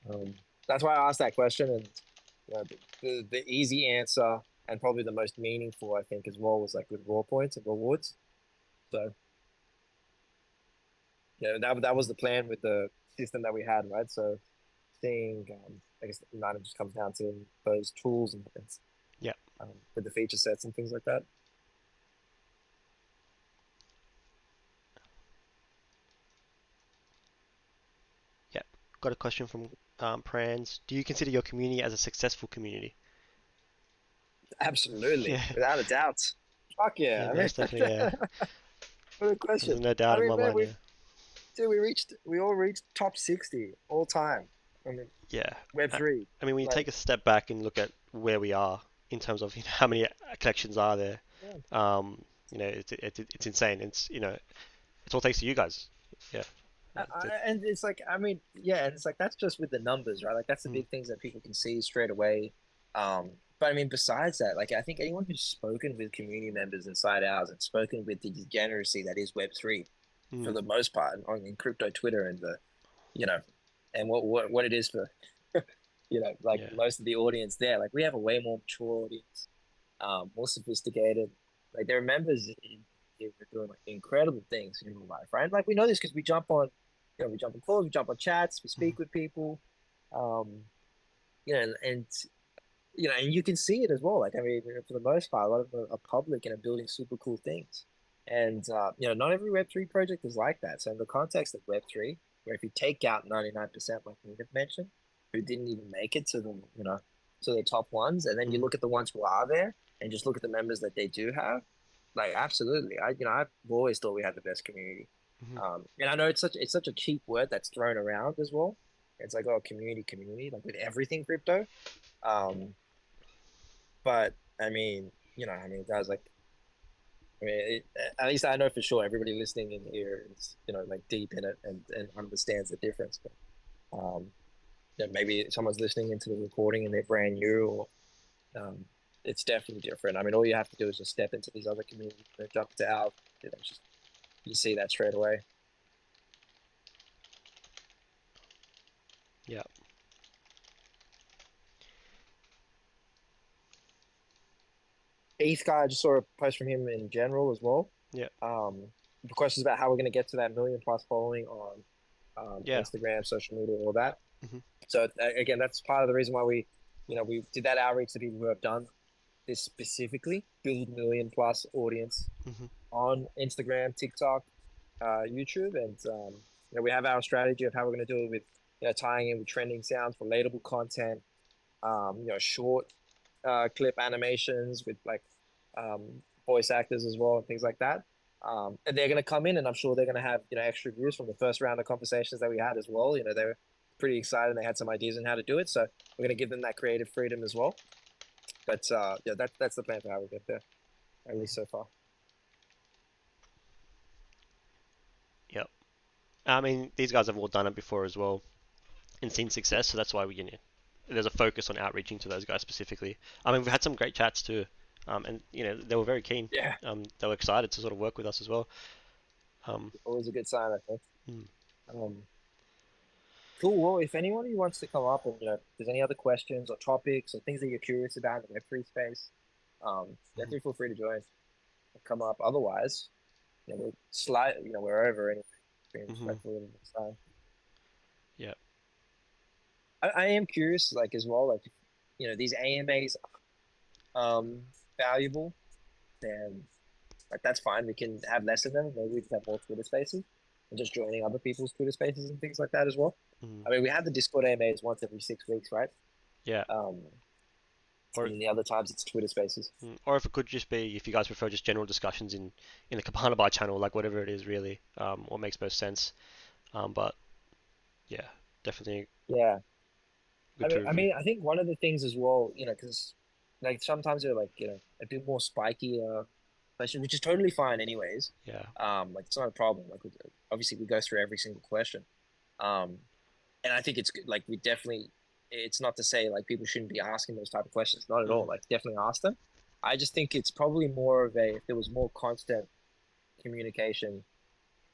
um, that's why I asked that question, and the easy answer and probably the most meaningful I think as well was like with raw points and rewards. So yeah, that was the plan with the system that we had, right? So seeing, I guess, it just comes down to those tools and yeah, with the feature sets and things like that. yeah. Got a question from Prans. Do you consider your community as a successful community? Absolutely, Yeah, without a doubt. Fuck yeah, yeah! I mean, most definitely. Yeah, what a there's question. no I doubt in mean, my man, mind. Yeah, we all reached top 60 all time. I mean, yeah. Web I, three, I mean, when you like, take a step back and look at where we are in terms of how many connections are there, yeah. it's insane. It's all thanks to you guys. Yeah. And it's like, I mean, yeah, and it's like that's just with the numbers, right? Like that's the Mm, big things that people can see straight away. But I mean, besides that, like I think anyone who's spoken with community members inside ours and spoken with the degeneracy that is Web three, for mm, the most part, on in crypto Twitter and the you know, and what it is for like yeah. most of the audience there. Like we have a way more mature audience, more sophisticated. Like there are members in doing like incredible things in real life, right? Like we know this because we jump on calls, we jump on chats, we Mm, speak with people, um, and and you can see it as well. Like I mean, for the most part, a lot of them are public and are building super cool things. And not every Web3 project is like that. So in the context of Web3, where if you take out 99%, like we mentioned, who didn't even make it to the top ones, and then you mm, look at the ones who are there, and just look at the members that they do have, like absolutely, I've always thought we had the best community. mm, And I know it's such a cheap word that's thrown around as well. It's like, oh, community, like with everything crypto. Um, but I mean, guys, like, at least I know for sure everybody listening in here is, like deep in it and understands the difference. But maybe someone's listening into the recording and they're brand new, or it's definitely different. I mean, all you have to do is just step into these other communities and jump to ours. Just you see that straight away. yeah. Eighth guy, I just saw a post from him in general as well. Yeah. The questions about how we're going to get to that million plus following on Yeah. Instagram, social media, all that. Hmm. So again, that's part of the reason why we did that outreach to people who have done this specifically, build million plus audience Hmm. on Instagram, TikTok, YouTube, and we have our strategy of how we're going to do it with tying in with trending sounds, relatable content, short clip animations with like voice actors as well and things like that. And they're going to come in, and I'm sure they're going to have extra views from the first round of conversations that we had as well. They were pretty excited and they had some ideas on how to do it, so we're going to give them that creative freedom as well. But yeah, that's the plan for how we get there, at least so far. Yep. I mean, these guys have all done it before as well and seen success, so that's why there's a focus on outreaching to those guys specifically. I mean, we've had some great chats too, and they were very keen. Yeah, They were excited to sort of work with us as well. always a good sign, I think. Mm, Um, cool. Well, if anyone who wants to come up and if there's any other questions or topics or things that you're curious about in the Web3 space, mhm. definitely feel free to join. come up otherwise, we're over anyway, being Hmm. respectful of the time. Yeah. I am curious, like as well, like these AMAs valuable, then like that's fine. We can have less of them. Maybe we can have more Twitter spaces and just joining other people's Twitter spaces and things like that as well. Hmm. I mean, we have the Discord AMAs once every 6 weeks, right? Yeah. Um, Or and then the other times it's Twitter spaces. or if it could just be, if you guys prefer just general discussions in the Cabana Bar channel, like whatever it is really, what makes most sense. But yeah, definitely Yeah. good to I review. mean, I think one of the things as well, because like sometimes they're like, a bit more spiky questions, which is totally fine anyways. Yeah. Like it's not a problem. Like obviously we go through every single question. Um, and I think it's good. Like we definitely, it's not to say like people shouldn't be asking those type of questions, not at all. Hmm. Like definitely ask them. I just think it's probably more of a if there was more constant communication,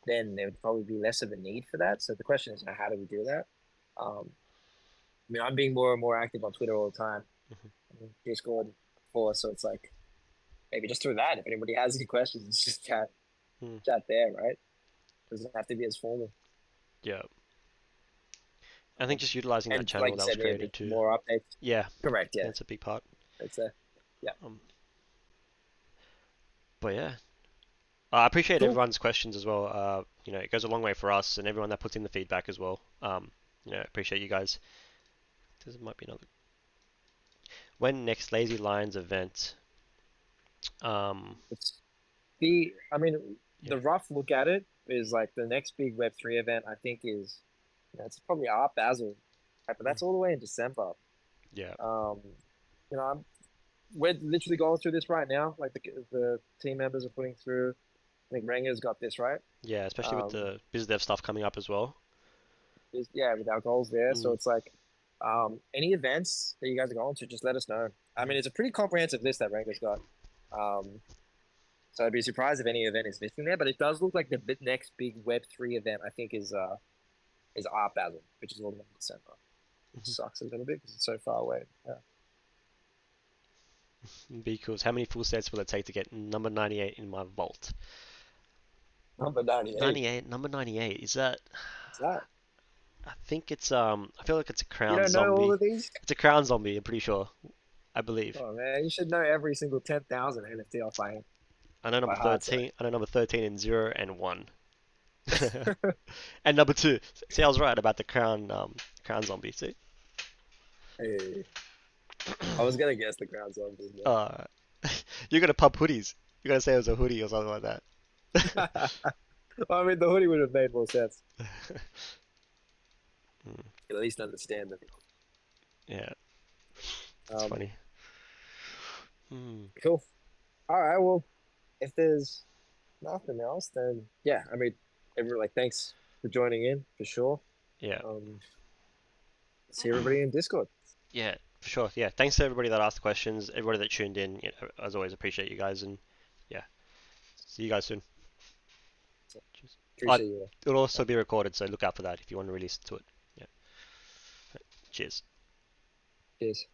then there would probably be less of a need for that. So the question is, how do we do that? I mean, I'm being more and more active on Twitter all the time, Discord, before, so it's like maybe just through that. If anybody has any questions, it's just Hmm. chat there, right? It doesn't have to be as formal. Yeah. I think Um, just utilizing that and like channel you that was said, maybe created to, more updates. yeah, Correct. Yeah, that's a big part. it's a yeah, Um, but yeah, I appreciate cool. everyone's questions as well. It goes a long way for us and everyone that puts in the feedback as well. Appreciate you guys. This might be another. When next Lazy Lions event? Um, It's I mean, yeah, the rough look at it is like the next big Web3 event. I think is it's probably Art Basel, right? But mm, that's all the way in December. yeah, Um, we're literally going through this right now. Like the team members are putting through. I think Ranger's got this right. yeah. Especially with Um, the biz dev stuff coming up as well. yeah, with our goals there. So Mm, it's like, any events that you guys are going to, just let us know. I mhm, mean, it's a pretty comprehensive list that Ranger's got. Um, so I'd be surprised if any event is missing there. But it does look like the next big Web3 event. I think is Art Basel, which is all in December. Which mhm. sucks a little bit because it's so far away. Yeah. Because how many full sets will it take to get number 98 in my vault? Number 98. 98, number 98. Is that? What's that? I think it's I feel like it's a You crown don't know all zombie. of these? It's a crown zombie. I'm pretty sure. I believe. Oh man, you should know every single 10,000 NFT off I know number by heart. Sorry. 13. I know number 13 and 0 and 1. And number 2. See, I was right about the crown zombie. See. Hey, I was gonna guess the ground zombies, Uh, you're gonna pub hoodies. You're gonna say it was a hoodie or something like that. but I mean the hoodie would have made more sense. Mm, You at least understand them. yeah, it's Um, funny. Hmm. cool. All right. Well, if there's nothing else, then yeah. I mean, like thanks for joining in for sure. Yeah. Um, see everybody in Discord. Yeah, for sure. Yeah, thanks to everybody that asked the questions, everybody that tuned in. As always, appreciate you guys, and yeah, see you guys soon. So, Cheers. appreciate you. It'll also be recorded, so look out for that if you want to release to it. Yeah. Cheers. Cheers.